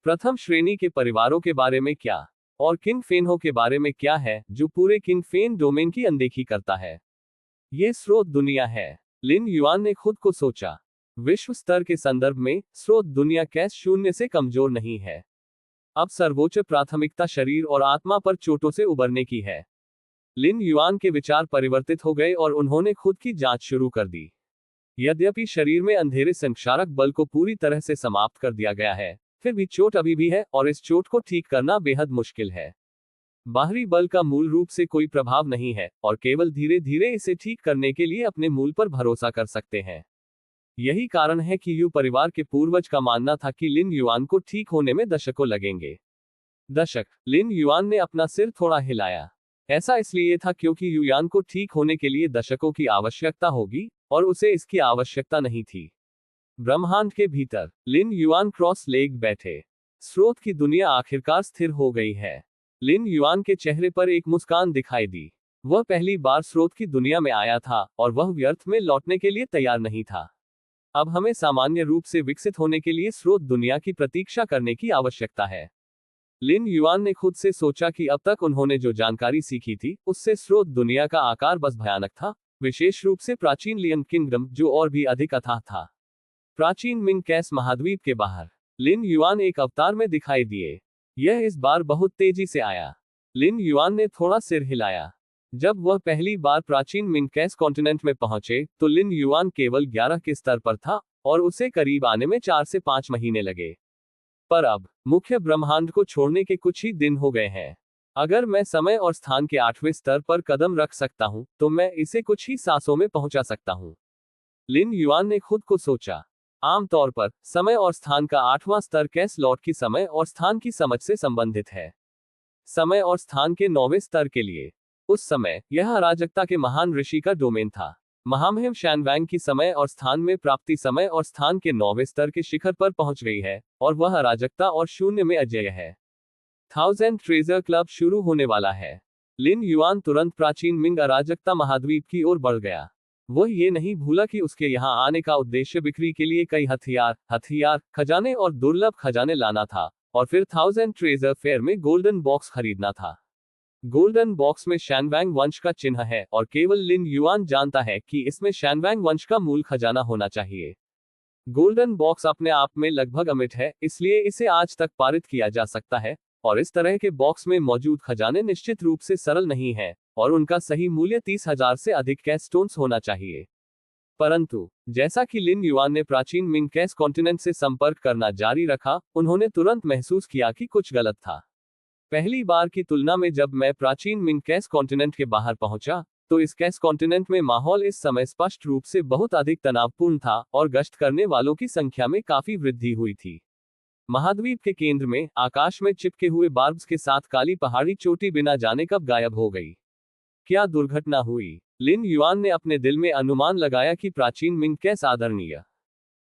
प्रथम श्रेणी के परिवारों के बारे में क्या, और किंग फेनहो के बारे में क्या है, जो पूरे किंग फेन डोमेन की अनदेखी करता है? ये स्रोत दुनिया है। लिन युआन ने खुद को सोचा। विश्व स्तर के संदर्भ में स्रोत दुनिया कैस 0 से कमजोर नहीं है। अब सर्वोच्च प्राथमिकता शरीर और आत्मा पर चोटों से उबरने की है। लिन युआन के विचार परिवर्तित हो गए और उन्होंने खुद की जांच शुरू कर दी। यद्यपि शरीर में अंधेरे संक्षारक बल को पूरी तरह से समाप्त कर दिया गया है, फिर भी चोट अभी भी है, और इस चोट को ठीक करना बेहद मुश्किल है। बाहरी बल का मूल रूप से कोई प्रभाव नहीं है, और केवल धीरे धीरे इसे ठीक करने के लिए अपने मूल पर भरोसा कर सकते हैं। यही कारण है कि यू परिवार के पूर्वज का मानना था कि लिन युआन को ठीक होने में दशकों लगेंगे। दशक। लिन युआन ने अपना सिर थोड़ा हिलाया। ऐसा इसलिए था क्योंकि युआन को ठीक होने के लिए दशकों की आवश्यकता होगी, और उसे इसकी आवश्यकता नहीं थी। ब्रह्मांड के भीतर लिन युआन क्रॉस लेग बैठे। स्रोत की दुनिया आखिरकार स्थिर हो गई है। लिन युआन के चेहरे पर एक मुस्कान दिखाई दी। वह पहली बार स्रोत की दुनिया में आया था, और वह व्यर्थ में लौटने के लिए तैयार नहीं था। अब हमें सामान्य रूप से विकसित होने के लिए स्रोत दुनिया की प्रतीक्षा करने की आवश्यकता है। लिन युआन ने खुद से सोचा कि अब तक उन्होंने जो जानकारी सीखी थी, उससे स्रोत दुनिया का आकार बस भयानक था, विशेष रूप से प्राचीन लियन किंगडम, जो और भी अधिक अथाह था। प्राचीन मिंग कैस महाद्वीप के बाहर लिन युआन एक अवतार में दिखाई दिए। यह इस बार बहुत तेजी से आया। लिन युआन ने थोड़ा सिर हिलाया। जब वह पहली बार प्राचीन मिंग कैस कॉन्टिनेंट में पहुंचे, तो लिन युआन केवल 11 के स्तर पर था, और उसे करीब आने में 4 से 5 महीने लगे। पर अब मुख्य ब्रह्मांड को छोड़ने के कुछ ही दिन हो गए हैं। अगर मैं समय और स्थान के 8वें स्तर पर कदम रख सकता हूं, तो मैं इसे कुछ ही सांसों में पहुंचा सकता हूं। लिन युआन ने खुद को सोचा। आमतौर पर समय और स्थान का 8वां स्तर कैस लॉट की समय और स्थान की समझ से संबंधित है। समय और स्थान के 9वें स्तर के लिए उस समय यह अराजकता के महान ऋषि का डोमेन था। महामहिम शैनवैंग की समय और स्थान में प्राप्ति समय और स्थान के 9वें स्तर के शिखर पर पहुंच गई है, और वह अराजकता और शून्य में अजेय है। 1000 ट्रेजर क्लब शुरू होने वाला है। लिन युआन तुरंत प्राचीन मिंग अराजकता महाद्वीप की ओर बढ़ गया। वह ये नहीं भूला कि उसके यहाँ आने का उद्देश्य बिक्री के लिए कई हथियार, खजाने और दुर्लभ खजाने लाना था, और फिर 1000 ट्रेजर फेयर में गोल्डन बॉक्स खरीदना था। गोल्डन बॉक्स में शैनवैंग वंश का चिन्ह है, और केवल लिन युआन जानता है कि इसमें शैनवैंग वंश का मूल खजाना होना चाहिए। गोल्डन बॉक्स अपने आप में लगभग अमिट है, इसलिए इसे आज तक पारित किया जा सकता है, और इस तरह के बॉक्स में मौजूद खजाने निश्चित रूप से सरल नहीं हैं, और उनका सही मूल्य 30,000 से अधिक कैस स्टोन्स होना चाहिए। परंतु जैसा कि लिन युआन ने प्राचीन मिंग कैस कॉन्टिनेंट से संपर्क करना जारी रखा, उन्होंने तुरंत महसूस किया कि कुछ गलत था। पहली बार की तुलना में जब मैं प्राचीन मिंग कैस कॉन्टिनेंट के बाहर पहुंचा, तो इस कैस कॉन्टिनेंट में माहौल इस समय स्पष्ट रूप से बहुत अधिक तनावपूर्ण था, और गश्त करने वालों की संख्या में काफी वृद्धि हुई थी। महाद्वीप के केंद्र में आकाश में चिपके हुए बार्ब्स के साथ काली पहाड़ी चोटी बिना जाने कब गायब हो गई। क्या दुर्घटना हुई? लिन युआन ने अपने दिल में अनुमान लगाया कि प्राचीन मिंग कैस आदरणीय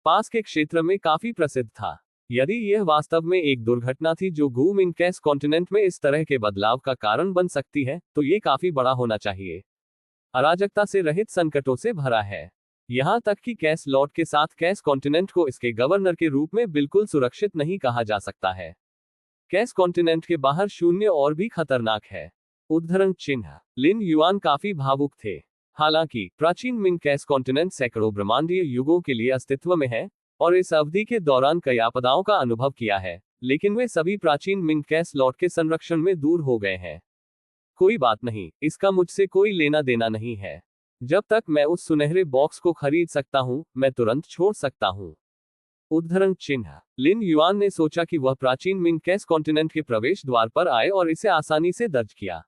पास के क्षेत्र में काफी प्रसिद्ध था। यदि यह वास्तव में एक दुर्घटना थी जो गू मिंग कैस कॉन्टिनेंट में इस तरह के बदलाव का कारण बन सकती है, तो ये काफी बड़ा होना चाहिए। अराजकता से रहित संकटों से भरा है। यहां तक कि कैस लॉट के साथ कैस कॉन्टिनेंट को इसके गवर्नर के रूप में बिल्कुल सुरक्षित नहीं कहा जा सकता है। कैस कॉन्टिनेंट के बाहर शून्य और भी खतरनाक है। उद्धरण चिन्ह। लिन युआन काफी भावुक थे। हालांकि प्राचीन मिंग कैस कॉन्टिनेंट सैकड़ों ब्रह्मांडीय युगों के लिए अस्तित्व में है, और इस अवधि के दौरान कई आपदाओं का अनुभव किया है, लेकिन वे सभी प्राचीन मिंग कैश लॉर्ड के संरक्षण में दूर हो गए हैं। कोई बात नहीं, इसका मुझसे कोई लेना देना नहीं है। जब तक मैं उस सुनहरे बॉक्स को खरीद सकता हूं, मैं तुरंत छोड़ सकता हूं। उद्धरण चिन्ह। लिन युआन ने सोचा कि वह प्राचीन मिंग कैश कॉन्टिनेंट के प्रवेश द्वार पर आए और इसे आसानी से दर्ज किया।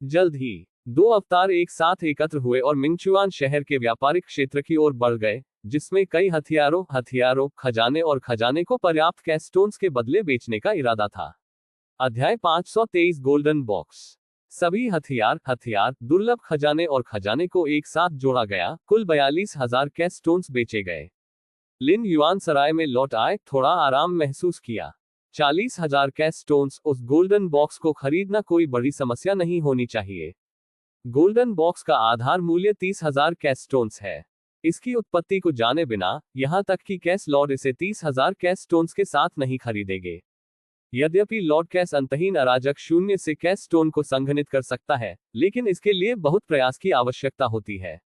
जल्द ही दो अवतार एक साथ एकत्र हुए और मिंगचुआन शहर के व्यापारिक क्षेत्र की ओर बढ़ गए, जिसमें कई हथियारों, खजाने और खजाने को पर्याप्त कैश स्टोन्स के बदले बेचने का इरादा था। अध्याय 523 गोल्डन बॉक्स। सभी हथियार, दुर्लभ खजाने और खजाने को एक साथ जोड़ा गया, कुल 42,000 कैश स्टोन्स बेचे गए। लिन युआन सराय में लौट आए, थोड़ा आराम महसूस किया। 40,000 कैश स्टोन्स, उस गोल्डन बॉक्स को खरीदना कोई बड़ी समस्या नहीं होनी चाहिए। गोल्डन बॉक्स का आधार मूल्य 30,000 कैश स्टोन्स है। इसकी उत्पत्ति को जाने बिना, यहां तक कि कैश लॉर्ड इसे 30,000 कैश स्टोन्स के साथ नहीं खरीदेंगे। यद्यपि लॉर्ड कैश अंतहीन अराजक शून्य से कैश स्टोन को संघनित कर सकता है, लेकिन इसके लिए बहुत प्रयास की आवश्यकता होती है।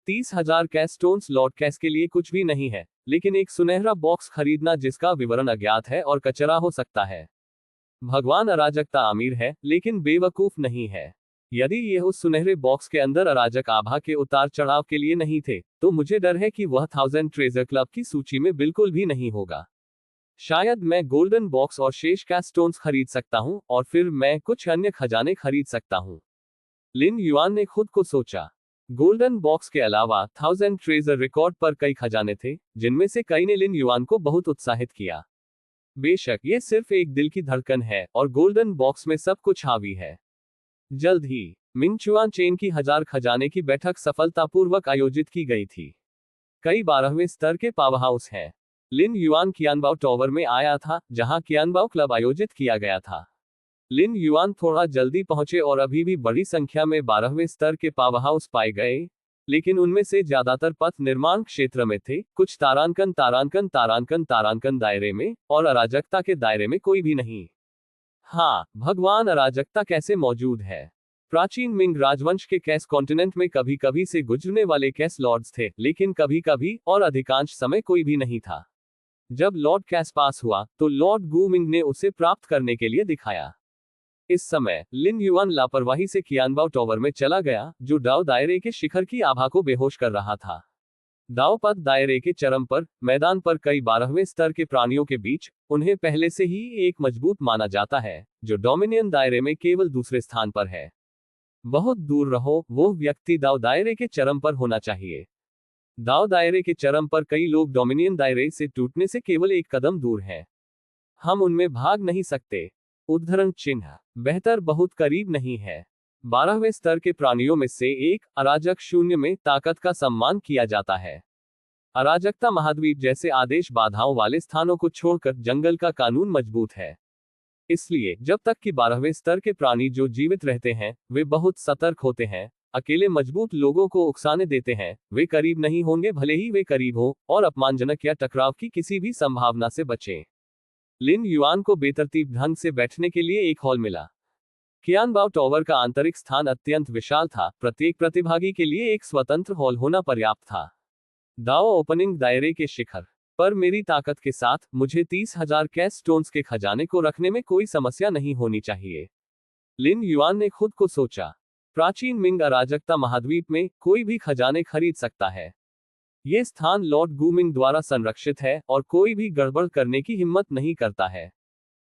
30,000 कैश स्टोन्स लॉर्ड कैश के लिए कुछ भी नहीं है, लेकिन एक सुनहरा बॉक्स खरीदना जिसका विवरण अज्ञात है और कचरा हो सकता है। भगवान अराजकता अमीर है, लेकिन बेवकूफ नहीं है। यदि यह उस सुनहरे बॉक्स के अंदर अराजक आभा के उतार चढ़ाव के लिए नहीं थे, तो मुझे डर है कि वह 1000 ट्रेजर क्लब की सूची में बिल्कुल भी नहीं होगा। शायद मैं गोल्डन बॉक्स और शेष कैश स्टोन्स खरीद सकता हूं, और फिर मैं कुछ अन्य खजाने खरीद सकता हूं। लिन युआन ने खुद को सोचा। गोल्डन बॉक्स के अलावा 1000 ट्रेजर रिकॉर्ड पर कई खजाने थे, जिनमें से कई ने लिन युआन को बहुत उत्साहित किया। बेशक ये सिर्फ एक दिल की धड़कन है, और गोल्डन बॉक्स में सब कुछ हावी है। जल्द ही मिंगचुआन चेन की 1000 खजाने की बैठक सफलतापूर्वक आयोजित की गई थी। कई 12वें स्तर के पावरहाउस हैं। लिन युआन कियानबाओ टॉवर में आया था, जहां कियानबाओ क्लब आयोजित किया गया था। लिन युआन थोड़ा जल्दी पहुंचे और अभी भी बड़ी संख्या में 12वें स्तर के पावरहाउस पाए गए, लेकिन उनमें से ज्यादातर पथ निर्माण क्षेत्र में थे, कुछ तारांकन दायरे में, और अराजकता के दायरे में कोई भी नहीं। हाँ, भगवान अराजकता कैसे मौजूद है। प्राचीन मिंग राजवंश के कैश कॉन्टिनेंट में कभी कभी से गुजरने वाले कैश लॉर्ड्स थे, लेकिन कभी कभी और अधिकांश समय कोई भी नहीं था। जब लॉर्ड कैश पास हुआ, तो लॉर्ड गूमिंग ने उसे प्राप्त करने के लिए दिखाया। इस समय लिन युआन लापरवाही से कियानबाओ टॉवर में चला गया, जो डाओ दायरे के शिखर की आभा को बेहोश कर रहा था। दाओ पथ दायरे के चरम पर, मैदान पर कई 12वें स्तर के प्राणियों के बीच, उन्हें पहले से ही एक मजबूत माना जाता है, जो डोमिनियन दायरे में केवल दूसरे स्थान पर है। बहुत दूर रहो, वो व्यक्ति दाओ दायरे के चरम पर होना चाहिए। दाओ दायरे के चरम पर कई लोग डोमिनियन दायरे से टूटने से केवल एक कदम दूर हैं। हम उनमें भाग नहीं सकते। उद्धरण चिन्ह। बेहतर बहुत करीब नहीं है। 12वें स्तर के प्राणियों में से एक, अराजक शून्य में ताकत का सम्मान किया जाता है। अराजकता महाद्वीप जैसे आदेश बाधाओं वाले स्थानों को छोड़कर जंगल का कानून मजबूत है। इसलिए जब तक कि 12वें स्तर के प्राणी जो जीवित रहते हैं, वे बहुत सतर्क होते हैं, अकेले मजबूत लोगों को उकसाने देते हैं, वे करीब नहीं होंगे भले ही वे करीब हो, और अपमानजनक या टकराव की किसी भी संभावना से बचें। लिन युआन को बेतरतीब ढंग से बैठने के लिए एक हॉल मिला। कियानबाओ टॉवर का आंतरिक स्थान अत्यंत विशाल था, प्रत्येक प्रतिभागी के लिए एक स्वतंत्र हॉल होना पर्याप्त था। दाओ ओपनिंग दायरे के शिखर पर मेरी ताकत के साथ, मुझे 30,000 कैश स्टोन्स के खजाने को रखने में कोई समस्या नहीं होनी चाहिए। लिन युआन ने खुद को सोचा। प्राचीन मिंग अराजकता महाद्वीप में कोई भी खजाने खरीद सकता है। यह स्थान लॉर्ड गूमिंग द्वारा संरक्षित है, और कोई भी गड़बड़ करने की हिम्मत नहीं करता है।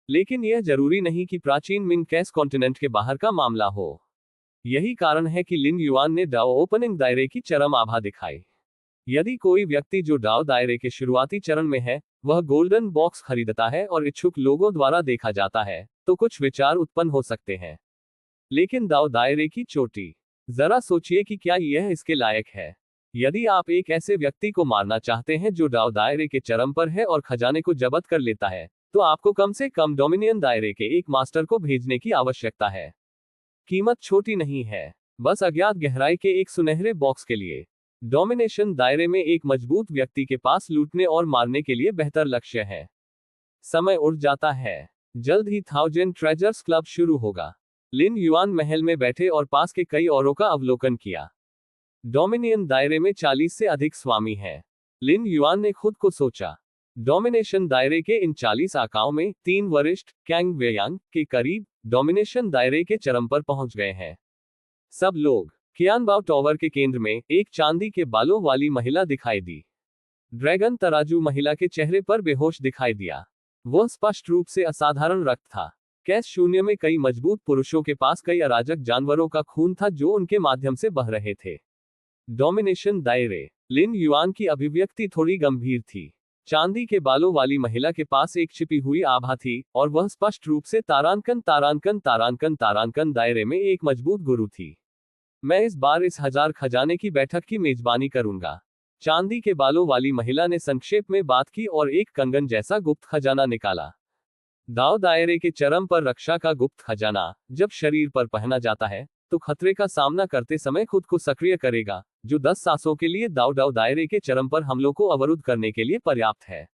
लेकिन यह जरूरी नहीं कि प्राचीन मिंग कैश कॉन्टिनेंट के बाहर का मामला हो। यही कारण है कि लिन युआन ने डाओ ओपनिंग दायरे की चरम आभा दिखाई। यदि कोई व्यक्ति जो डाओ दायरे के शुरुआती चरण में है, वह गोल्डन बॉक्स खरीदता है और इच्छुक लोगों द्वारा देखा जाता है, तो कुछ विचार उत्पन्न हो सकते हैं। लेकिन दाओ दायरे की चोटी, जरा सोचिए कि क्या यह इसके लायक है। यदि आप एक ऐसे व्यक्ति को मारना चाहते हैं जो डाओ दायरे के चरम पर है और खजाने को जब्त कर लेता है, तो आपको कम से कम डोमिनियन दायरे के एक मास्टर को भेजने की आवश्यकता है। कीमत छोटी नहीं है, बस अज्ञात गहराई के एक सुनहरे बॉक्स के लिए। डोमिनेशन दायरे में एक मजबूत व्यक्ति के पास लूटने और मारने के लिए बेहतर लक्ष्य है। समय उड़ जाता है। जल्द ही 1000 ट्रेजर्स क्लब शुरू होगा। लिन युआन महल में बैठे और पास के कई औरों का अवलोकन किया। डोमिनियन दायरे में 40 से अधिक स्वामी हैं, लिन युआन ने खुद को सोचा। डोमिनेशन दायरे के इन 40 आकाओं में 3 वरिष्ठ कैंग वेयांग के करीब डोमिनेशन दायरे के चरम पर पहुंच गए हैं। सब लोग। qianbao टॉवर के केंद्र में एक चांदी के बालों वाली महिला दिखाई दी। ड्रैगन तराजू महिला के चेहरे पर बेहोश दिखाई दिया। वह स्पष्ट रूप से असाधारण रक्त था। कैस शून्य में कई मजबूत पुरुषों के पास कई अराजक जानवरों का खून था जो उनके माध्यम से बह रहे थे। डोमिनेशन दायरे। लिन युआन की अभिव्यक्ति थोड़ी गंभीर थी। चांदी के बालों वाली महिला के पास एक छिपी हुई आभा थी और वह स्पष्ट रूप से तारांकन दायरे में एक मजबूत गुरु थी। मैं इस बार इस 1000 खजाने की बैठक की मेजबानी करूंगा। चांदी के बालों वाली महिला ने संक्षेप में बात की और एक कंगन जैसा गुप्त खजाना निकाला। दाव दायरे के चरम पर रक्षा का गुप्त खजाना जब शरीर पर पहना जाता है तो खतरे का सामना करते समय खुद को सक्रिय करेगा, जो 10 सांसों के लिए दाव दायरे के चरम पर हमलों को अवरुद्ध करने के लिए पर्याप्त है।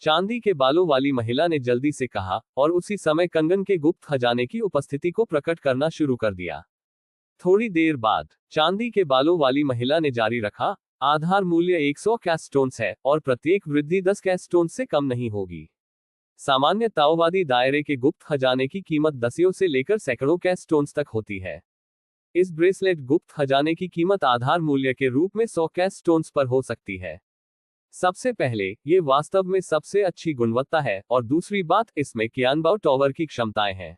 चांदी के बालों वाली महिला ने जल्दी से कहा और उसी समय कंगन के गुप्त खजाने की उपस्थिति को प्रकट करना शुरू कर दिया। थोड़ी देर बाद चांदी के बालों वाली महिला ने जारी रखा, आधार मूल्य 100 कैस्टोन्स है और प्रत्येक वृद्धि 10 कैस्टोन्स से कम नहीं होगी। सामान्य ताओवादी दायरे के गुप्त खजाने की कीमत दसियों से लेकर सैकड़ों कैस्टोन्स तक होती है। इस ब्रेसलेट गुप्त खजाने की कीमत आधार मूल्य के रूप में 100 कैस्टोन्स पर हो सकती है। सबसे पहले, ये वास्तव में सबसे अच्छी गुणवत्ता है और दूसरी बात, इसमें qianbao टॉवर की क्षमताएं हैं।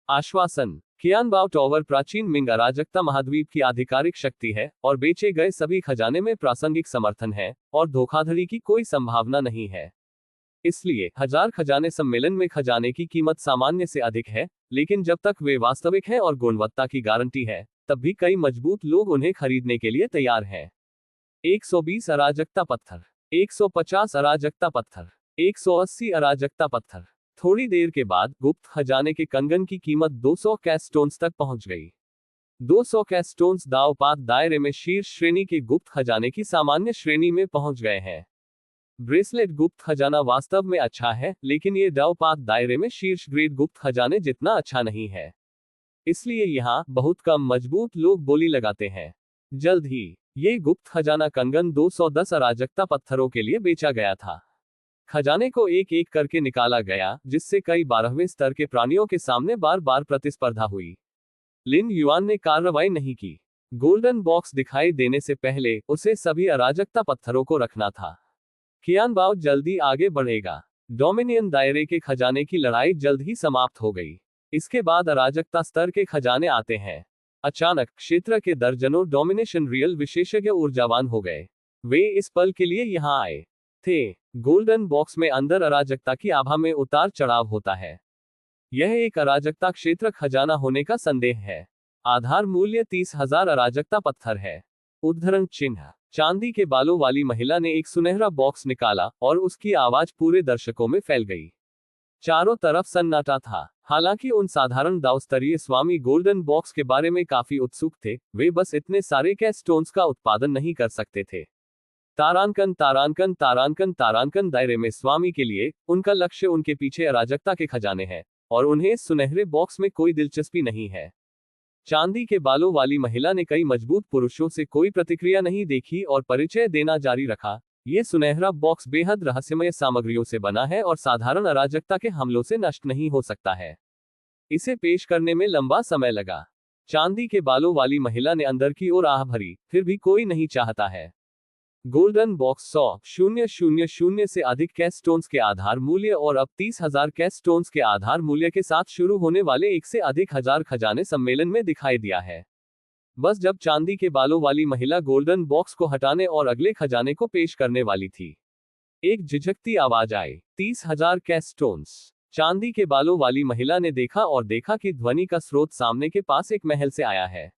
आश्वासन। qianbao टॉवर प्राचीन मिंग अराजकता महाद्वीप की आधिकारिक शक्ति है और बेचे गए सभी खजाने में प्रासंगिक समर्थन है और धोखाधड़ी की कोई संभावना नहीं है। इसलिए 1000 खजाने सम्मेलन में खजाने की कीमत सामान्य से अधिक है, लेकिन जब तक वे वास्तविक हैं और गुणवत्ता की गारंटी है, तब भी कई मजबूत लोग उन्हें खरीदने के लिए तैयार हैं। 120 अराजकता पत्थर, 150 अराजकता पत्थर, 180 अराजकता पत्थर। थोड़ी देर के बाद गुप्त खजाने के कंगन की कीमत 200 कैस्टोन्स तक पहुंच गई। 200 कैस्टोन्स दावपात दायरे में शीर्ष श्रेणी के गुप्त खजाने की सामान्य श्रेणी में पहुंच गए हैं। ब्रेसलेट गुप्त खजाना वास्तव में अच्छा है, लेकिन ये दावपात दायरे में शीर्ष ग्रेड गुप्त खजाने जितना अच्छा नहीं है। इसलिए यहाँ बहुत कम मजबूत लोग बोली लगाते हैं। जल्द ही ये गुप्त खजाना कंगन 210 अराजकता पत्थरों के लिए बेचा गया था। खजाने को एक एक करके निकाला गया, जिससे कई 12वें स्तर के प्राणियों के सामने बार बार प्रतिस्पर्धा हुई। लिन युआन ने कार्रवाई नहीं की। गोल्डन बॉक्स दिखाई देने से पहले उसे सभी अराजकता पत्थरों को रखना था। qianbao जल्दी आगे बढ़ेगा। डोमिनियन दायरे के खजाने की लड़ाई जल्द ही समाप्त हो गई। इसके बाद अराजकता स्तर के खजाने आते हैं। अचानक क्षेत्र के दर्जनों डोमिनेशन रियल विशेषज्ञ ऊर्जावान हो गए। वे इस पल के लिए यहां आए थे। गोल्डन बॉक्स में अंदर अराजकता की आभा में उतार चढ़ाव होता है। यह एक अराजकता क्षेत्र खजाना होने का संदेह है। आधार मूल्य 30,000 अराजकता पत्थर है। उद्धरण चिन्ह। चांदी के बालों वाली महिला ने एक सुनहरा बॉक्स निकाला और उसकी आवाज पूरे दर्शकों में फैल गई। चारों तरफ सन्नाटा था। हालांकि उन साधारण दावस्तरीय स्वामी गोल्डन बॉक्स के बारे में काफी उत्सुक थे, वे बस इतने सारे कैस्टोन्स का उत्पादन नहीं कर सकते थे। तारांकन दायरे में स्वामी के लिए उनका लक्ष्य उनके पीछे अराजकता के खजाने हैं और उन्हें इस सुनहरे बॉक्स में कोई दिलचस्पी नहीं है। चांदी के बालों वाली महिला ने कई मजबूत पुरुषों से कोई प्रतिक्रिया नहीं देखी और परिचय देना जारी रखा। ये सुनहरा बॉक्स बेहद रहस्यमय सामग्रियों से बना है और साधारण अराजकता के हमलों से नष्ट नहीं हो सकता है। इसे पेश करने में लंबा समय लगा। चांदी के बालों वाली महिला ने अंदर की ओर आह भरी, फिर भी कोई नहीं चाहता है। गोल्डन बॉक्स 100,000 से अधिक कैस्टोन्स के आधार मूल्य और अब 30,000 कैस्टोन्स के आधार मूल्य के साथ शुरू होने वाले एक से अधिक 1000 खजाने सम्मेलन में दिखाई दिया है। बस जब चांदी के बालों वाली महिला गोल्डन बॉक्स को हटाने और अगले खजाने को पेश करने वाली थी, एक झिझकती आवाज आई, 30,000 कैस्टोन्स। चांदी के बालों वाली महिला ने देखा कि ध्वनि का स्रोत सामने के पास एक महल से आया है।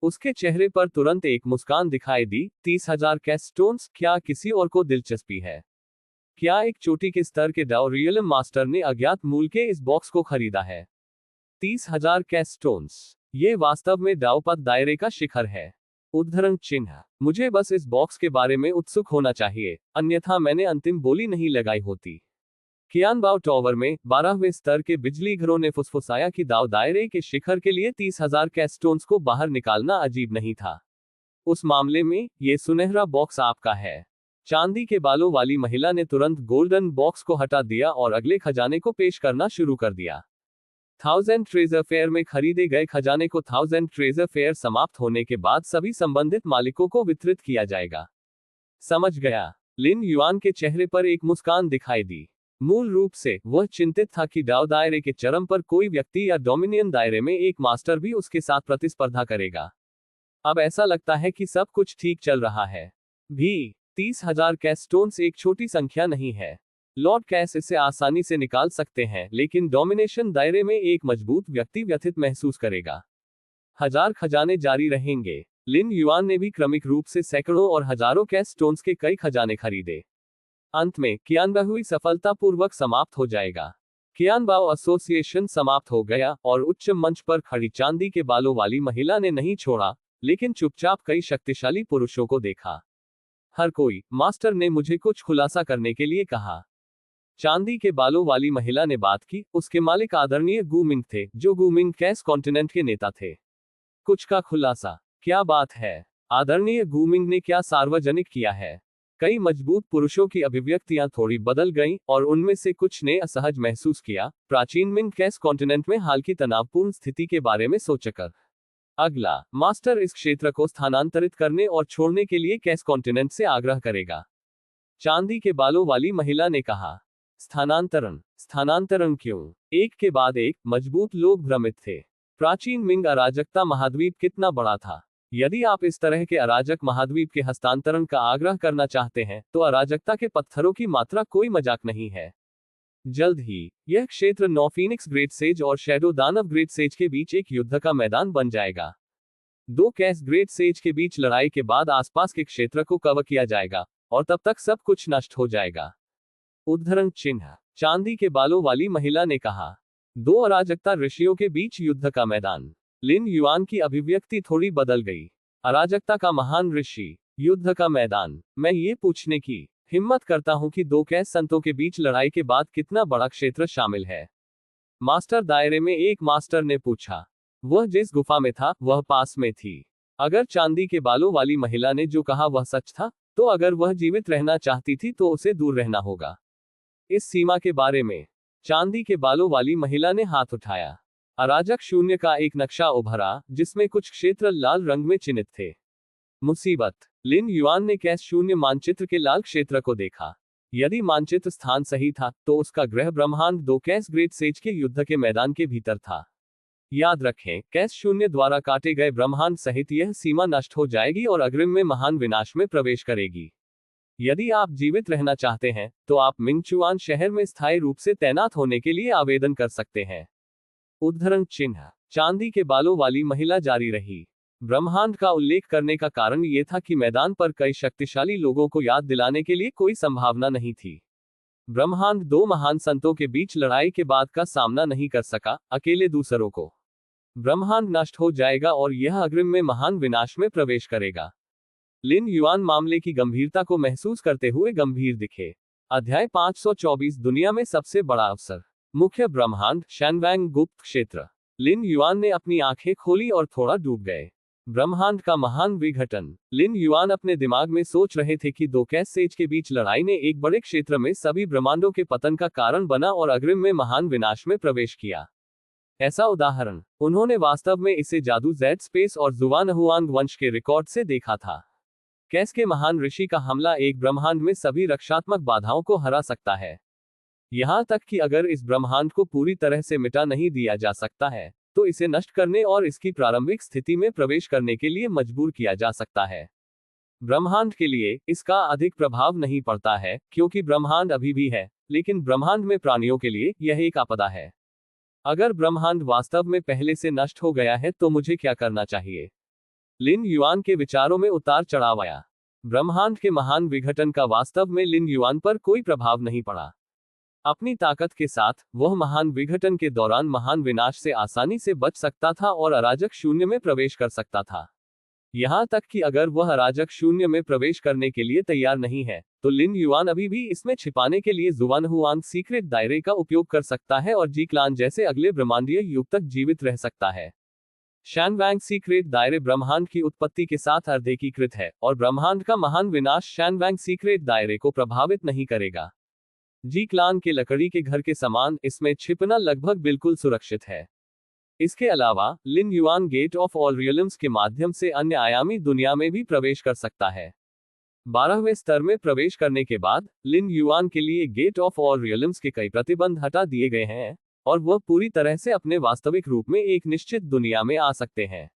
उसके चेहरे पर तुरंत एक मुस्कान दिखाई दी। 30,000 कैस्टोन्स, क्या किसी और को दिलचस्पी है? क्या एक चोटी के स्तर के डाउ रियलम मास्टर ने अज्ञात मूल्य के इस बॉक्स को खरीदा है? 30,000 कैस्टोन्स, ये वास्तव में दावपात दायरे का शिखर है। उद्धरण चिन्ह। मुझे बस इस बॉक्स के बारे में उत्सुक होना चाहिए, अन्यथा मैंने अंतिम बोली नहीं लगाई होती। qianbao टॉवर में 12वें स्तर के बिजली घरों ने फुसफुसाया कि दाव दायरे के शिखर के लिए 30,000 कैस्टोन्स को बाहर निकालना अजीब नहीं था। उस मामले में ये सुनहरा बॉक्स आपका है। चांदी के बालों वाली महिला ने तुरंत गोल्डन बॉक्स को हटा दिया और अगले खजाने को पेश करना शुरू कर दिया। 1000 ट्रेजर फेयर में खरीदे गए खजाने को 1000 ट्रेजर फेयर समाप्त होने के बाद सभी संबंधित मालिकों को वितरित किया जाएगा। समझ गया। लिन युआन के चेहरे पर एक मुस्कान दिखाई दी। मूल रूप से वह चिंतित था कि डाओ दायरे के चरम पर कोई व्यक्ति या डोमिनियन दायरे में एक मास्टर भी उसके साथ प्रतिस्पर्धा करेगा। अब ऐसा लगता है कि सब कुछ ठीक चल रहा है। भी 30,000 कैश स्टोन्स एक छोटी संख्या नहीं है। लॉर्ड कैश इसे आसानी से निकाल सकते हैं, लेकिन डोमिनेशन दायरे में एक मजबूत व्यक्ति व्यथित महसूस करेगा। 1000 खजाने जारी रहेंगे। लिन युआन ने भी क्रमिक रूप से सैकड़ों और हजारों कैश स्टोन्स के कई खजाने खरीदे। अंत में कियानबाओ सफलतापूर्वक समाप्त हो जाएगा। कियानबाओ एसोसिएशन समाप्त हो गया और उच्च मंच पर खड़ी चांदी के बालों वाली महिला ने नहीं छोड़ा, लेकिन चुपचाप कई शक्तिशाली पुरुषों को देखा। हर कोई, मास्टर ने मुझे कुछ खुलासा करने के लिए कहा। चांदी के बालों वाली महिला ने बात की। उसके मालिक आदरणीय गुमिंग थे, जो गुमिंग कैश कॉन्टिनेंट के नेता थे। कुछ का खुलासा? क्या बात है? आदरणीय गुमिंग ने क्या सार्वजनिक किया है? कई मजबूत पुरुषों की अभिव्यक्तियां थोड़ी बदल गईं और उनमें से कुछ ने असहज महसूस किया, प्राचीन मिंग कैश कॉन्टिनेंट में हाल की तनावपूर्ण स्थिति के बारे में सोचकर। अगला, मास्टर इस क्षेत्र को स्थानांतरित करने और छोड़ने के लिए कैश कॉन्टिनेंट से आग्रह करेगा। चांदी के बालों वाली महिला ने कहा। स्थानांतरण? स्थानांतरण क्यों? एक के बाद एक मजबूत लोग भ्रमित थे। प्राचीन मिंग अराजकता महाद्वीप कितना बड़ा था? यदि आप इस तरह के अराजक महाद्वीप के हस्तांतरण का आग्रह करना चाहते हैं, तो अराजकता के पत्थरों की मात्रा कोई मजाक नहीं है। जल्द ही यह क्षेत्र 9 फीनिक्स ग्रेट सेज और शैडो दानव ग्रेट सेज के बीच एक युद्ध का मैदान बन जाएगा। 2 कैश ग्रेट सेज के बीच लड़ाई के बाद आसपास के क्षेत्र को कवर किया जाएगा और तब तक सब कुछ नष्ट हो जाएगा। उद्धरण चिन्ह। चांदी के बालों वाली महिला ने कहा। 2 अराजकता ऋषियों के बीच युद्ध का मैदान। लिन युआन की अभिव्यक्ति थोड़ी बदल गई। अराजकता का महान ऋषि, युद्ध का मैदान। मैं ये पूछने की हिम्मत करता हूं कि 2 कैश संतों के बीच लड़ाई के बाद कितना बड़ा क्षेत्र शामिल है। मास्टर दायरे में एक मास्टर ने पूछा। वह जिस गुफा में था वह पास में थी। अगर चांदी के बालों वाली महिला ने जो कहा वह सच था, तो अगर वह जीवित रहना चाहती थी तो उसे दूर रहना होगा। इस सीमा के बारे में चांदी के बालों वाली महिला ने हाथ उठाया। अराजक शून्य का एक नक्शा उभरा, जिसमें कुछ क्षेत्र लाल रंग में चिन्हित थे। मुसीबत। लिन युआन ने कैश शून्य मानचित्र के लाल क्षेत्र को देखा। यदि मानचित्र स्थान सही था, तो उसका ग्रह ब्रह्मांड 2 कैश ग्रेट सेज के युद्ध के मैदान के भीतर था। याद रखें, कैश शून्य द्वारा काटे गए ब्रह्मांड सहित यह सीमा नष्ट हो जाएगी और अग्रिम में महान विनाश में प्रवेश करेगी। यदि आप जीवित रहना चाहते हैं, तो आप मिंगचुआन शहर में स्थायी रूप से तैनात होने के लिए आवेदन कर सकते हैं। उद्धरण चिन्ह। चांदी के बालों वाली महिला जारी रही। ब्रह्मांड का उल्लेख करने का कारण यह था कि मैदान पर कई शक्तिशाली लोगों को याद दिलाने के लिए कोई संभावना नहीं थी। ब्रह्मांड 2 महान संतों के बीच लड़ाई के बाद का सामना नहीं कर सका, अकेले दूसरों को। ब्रह्मांड नष्ट हो जाएगा और यह अग्रिम में महान विनाश में प्रवेश करेगा। लिन युआन मामले की गंभीरता को महसूस करते हुए गंभीर दिखे। अध्याय 524 दुनिया में सबसे बड़ा अवसर। मुख्य ब्रह्मांड शैनवैंग गुप्त क्षेत्र। लिन युआन ने अपनी आंखें खोली और थोड़ा डूब गए। ब्रह्मांड का महान विघटन। लिन युआन अपने दिमाग में सोच रहे थे कि 2 कैश सेज के बीच लड़ाई ने एक बड़े क्षेत्र में सभी ब्रह्मांडों के पतन का कारण बना और अग्रिम में महान विनाश में प्रवेश किया। ऐसा उदाहरण उन्होंने वास्तव में इसे जादू जेड स्पेस और जुआनहुआंग वंश के रिकॉर्ड से देखा था। कैश के महान ऋषि का हमला एक ब्रह्मांड में सभी रक्षात्मक बाधाओं को हरा सकता है। यहां तक कि अगर इस ब्रह्मांड को पूरी तरह से मिटा नहीं दिया जा सकता है, तो इसे नष्ट करने और इसकी प्रारंभिक स्थिति में प्रवेश करने के लिए मजबूर किया जा सकता है। ब्रह्मांड के लिए इसका अधिक प्रभाव नहीं पड़ता है, क्योंकि ब्रह्मांड अभी भी है, लेकिन ब्रह्मांड में प्राणियों के लिए यह एक आपदा है। अगर ब्रह्मांड वास्तव में पहले से नष्ट हो गया है तो मुझे क्या करना चाहिए? लिन युआन के विचारों में उतार चढ़ाव आया। ब्रह्मांड के महान विघटन का वास्तव में लिन युआन पर कोई प्रभाव नहीं पड़ा। अपनी ताकत के साथ वह महान विघटन के दौरान महान विनाश से आसानी से बच सकता था और अराजक शून्य में प्रवेश कर सकता था। यहां तक कि अगर वह अराजक शून्य में प्रवेश करने के लिए तैयार नहीं है, तो लिन युआन अभी भी इसमें छिपाने के लिए जुआनहुआंग सीक्रेट दायरे का उपयोग कर सकता है और जी क्लान जैसे अगले ब्रह्मांडीय युग तक जीवित रह सकता है। शैनवैंग सीक्रेट दायरे ब्रह्मांड की उत्पत्ति के साथ अर्धेकीकृत है और ब्रह्मांड का महान विनाश शैनवैंग सीक्रेट दायरे को प्रभावित नहीं करेगा। जी क्लान के लकड़ी के घर के समान इसमें छिपना लगभग बिल्कुल सुरक्षित है। इसके अलावा लिन युआन गेट ऑफ ऑल रियल्म्स के माध्यम से अन्य आयामी दुनिया में भी प्रवेश कर सकता है। 12वें स्तर में प्रवेश करने के बाद लिन युआन के लिए गेट ऑफ ऑल रियल्म्स के कई प्रतिबंध हटा दिए गए हैं और वह पूरी तरह से अपने वास्तविक रूप में एक निश्चित दुनिया में आ सकते हैं।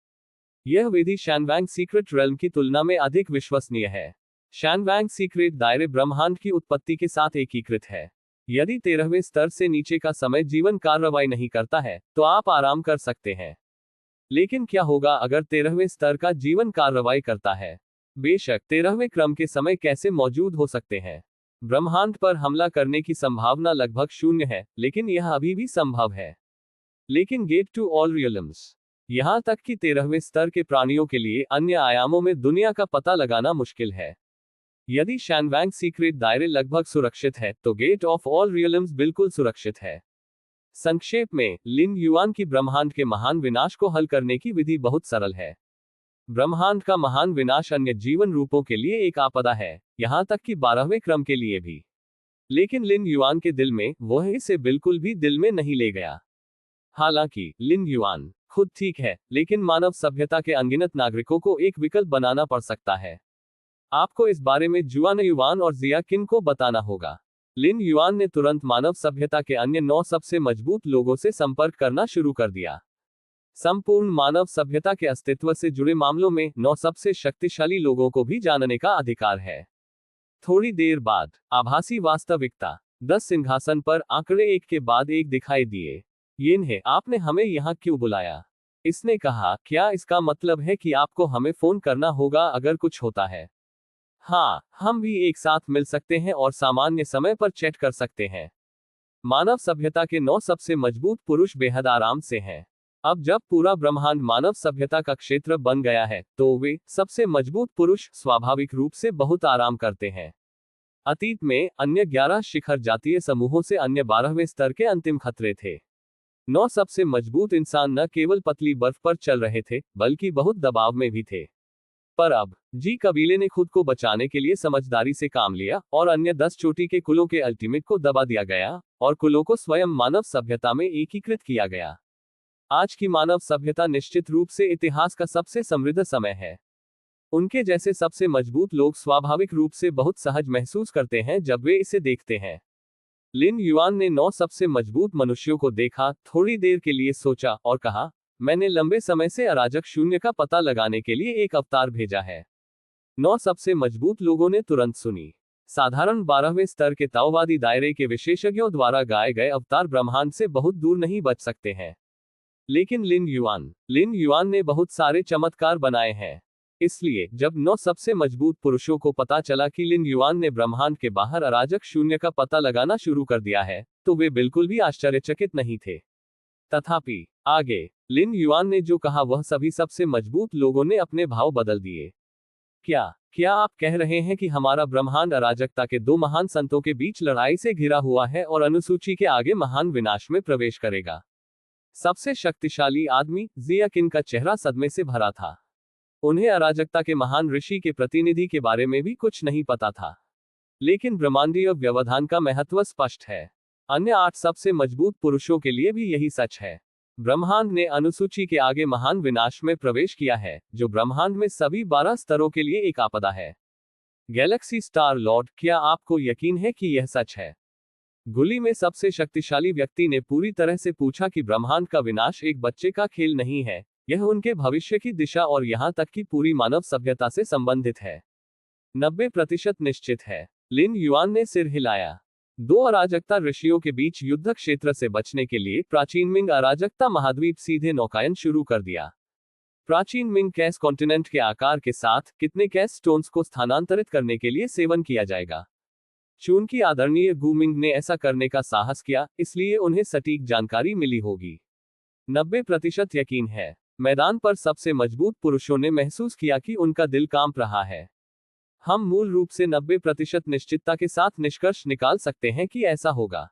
यह विधि शैनवैंग सीक्रेट रेल्म की तुलना में अधिक विश्वसनीय है। शैनवैंग सीक्रेट दायरे ब्रह्मांड की उत्पत्ति के साथ एकीकृत है। यदि 13वें स्तर से नीचे का समय जीवन कार्रवाई नहीं करता है तो आप आराम कर सकते हैं। लेकिन क्या होगा अगर 13वें स्तर का जीवन कार्रवाई करता है? बेशक 13वें क्रम के समय कैसे मौजूद हो सकते हैं। ब्रह्मांड पर हमला करने की संभावना लगभग शून्य है, लेकिन यह अभी भी संभव है। लेकिन गेट टू ऑल रियल्म्स, यहां तक कि 13वें स्तर के प्राणियों के लिए अन्य आयामों में दुनिया का पता लगाना मुश्किल है। यदि शैनवैंग सीक्रेट दायरे लगभग सुरक्षित है तो गेट ऑफ ऑल रियल्म्स बिल्कुल सुरक्षित है। संक्षेप में, लिन युआन की ब्रह्मांड के महान विनाश को हल करने की विधि बहुत सरल है। ब्रह्मांड का महान विनाश अन्य जीवन रूपों के लिए एक आपदा है, यहां तक कि 12वें क्रम के लिए भी। लेकिन लिन युआन के दिल में वह इसे बिल्कुल भी दिल में नहीं ले गया। हालांकि लिन युआन खुद ठीक है, लेकिन मानव सभ्यता के अनगिनत नागरिकों को एक विकल्प बनाना पड़ सकता है। आपको इस बारे में जुआन युआन और जिया किन को बताना होगा। लिन युआन ने तुरंत मानव सभ्यता के अन्य 9 सबसे मजबूत लोगों से संपर्क करना शुरू कर दिया। संपूर्ण मानव सभ्यता के अस्तित्व से जुड़े मामलों में 9 सबसे शक्तिशाली लोगों को भी जानने का अधिकार है। थोड़ी देर बाद आभासी वास्तविकता 10 सिंहासन पर आंकड़े एक के बाद एक दिखाई दिए। यिनहे, आपने हमें यहाँ क्यों बुलाया? इसने कहा, क्या इसका मतलब है कि आपको हमें फोन करना होगा अगर कुछ होता है? हाँ, हम भी एक साथ मिल सकते हैं और सामान्य समय पर चैट कर सकते हैं। मानव सभ्यता के 9 सबसे मजबूत पुरुष बेहद आराम से हैं। अब जब पूरा ब्रह्मांड मानव सभ्यता का क्षेत्र बन गया है तो वे सबसे मजबूत पुरुष स्वाभाविक रूप से बहुत आराम करते हैं। अतीत में अन्य 11 शिखर जातीय समूहों से अन्य 12वें स्तर के अंतिम खतरे थे। 9 सबसे मजबूत इंसान न केवल पतली बर्फ पर चल रहे थे बल्कि बहुत दबाव में भी थे। पर अब जी कबीले ने खुद को बचाने के लिए समझदारी से काम लिया और अन्य 10 चोटी के कुलों के अल्टीमेट को दबा दिया गया और कुलों को स्वयं मानव सभ्यता में एकीकृत किया गया। आज की मानव सभ्यता निश्चित रूप से इतिहास का सबसे समृद्ध समय है। उनके जैसे सबसे मजबूत लोग स्वाभाविक रूप से बहुत सहज महसूस करते हैं जब वे इसे देखते हैं। लिन युआन ने 9 सबसे मजबूत मनुष्यों को देखा, थोड़ी देर के लिए सोचा और कहा, मैंने लंबे समय से अराजक शून्य का पता लगाने के लिए एक अवतार भेजा है। 9 सबसे मजबूत लोगों ने तुरंत सुनी। साधारण 12वें स्तर के ताओवादी दायरे के विशेषज्ञों द्वारा गाए गए अवतार ब्रह्मांड से बहुत दूर नहीं बच सकते हैं। लेकिन लिन युआन ने बहुत सारे चमत्कार बनाए हैं। इसलिए जब 9 सबसे मजबूत पुरुषों को पता चला कि लिन युआन ने ब्रह्मांड के बाहर अराजक शून्य का पता लगाना शुरू कर दिया है तो वे बिल्कुल भी आश्चर्यचकित नहीं थे। तथापि आगे लिन युआन ने जो कहा वह सभी सबसे मजबूत लोगों ने अपने भाव बदल दिए। क्या आप कह रहे हैं कि हमारा ब्रह्मांड अराजकता के 2 महान संतों के बीच लड़ाई से घिरा हुआ है और अनुसूची के आगे महान विनाश में प्रवेश करेगा? सबसे शक्तिशाली आदमी जिया किन का चेहरा सदमे से भरा था। उन्हें अराजकता के महान ऋषि के प्रतिनिधि के बारे में भी कुछ नहीं पता था। लेकिन ब्रह्मांडीय व्यवधान का महत्व स्पष्ट है। अन्य 8 सबसे मजबूत पुरुषों के लिए भी यही सच है। ब्रह्मांड ने अनुसूची के आगे महान विनाश में प्रवेश किया है, जो ब्रह्मांड में सभी 12 स्तरों के लिए एक आपदा है। गैलेक्सी स्टार लॉर्ड, क्या आपको यकीन है कि यह सच है? गुली में सबसे शक्तिशाली व्यक्ति ने पूरी तरह से पूछा कि ब्रह्मांड का विनाश एक बच्चे का खेल नहीं है, यह उनके भविष्य की दिशा और यहां तक कि पूरी मानव सभ्यता से संबंधित है। 90% निश्चित है। लिन युआन ने सिर हिलाया। 2 अराजकता ऋषियों के बीच युद्ध क्षेत्र से बचने के लिए प्राचीन मिंग अराजकता महाद्वीप सीधे नौकायन शुरू कर दिया। प्राचीन मिंग कैस कॉन्टिनेंट के आकार के साथ कितने कैस स्टोन्स को स्थानांतरित करने के लिए सेवन किया जाएगा। चूंकि आदरणीय गु मिंग ने ऐसा करने का साहस किया, इसलिए उन्हें सटीक जानकारी मिली होगी। 90% यकीन है। मैदान पर सबसे मजबूत पुरुषों ने महसूस किया कि उनका दिल कांप रहा है। हम मूल रूप से 90% निश्चितता के साथ निष्कर्ष निकाल सकते हैं कि ऐसा होगा।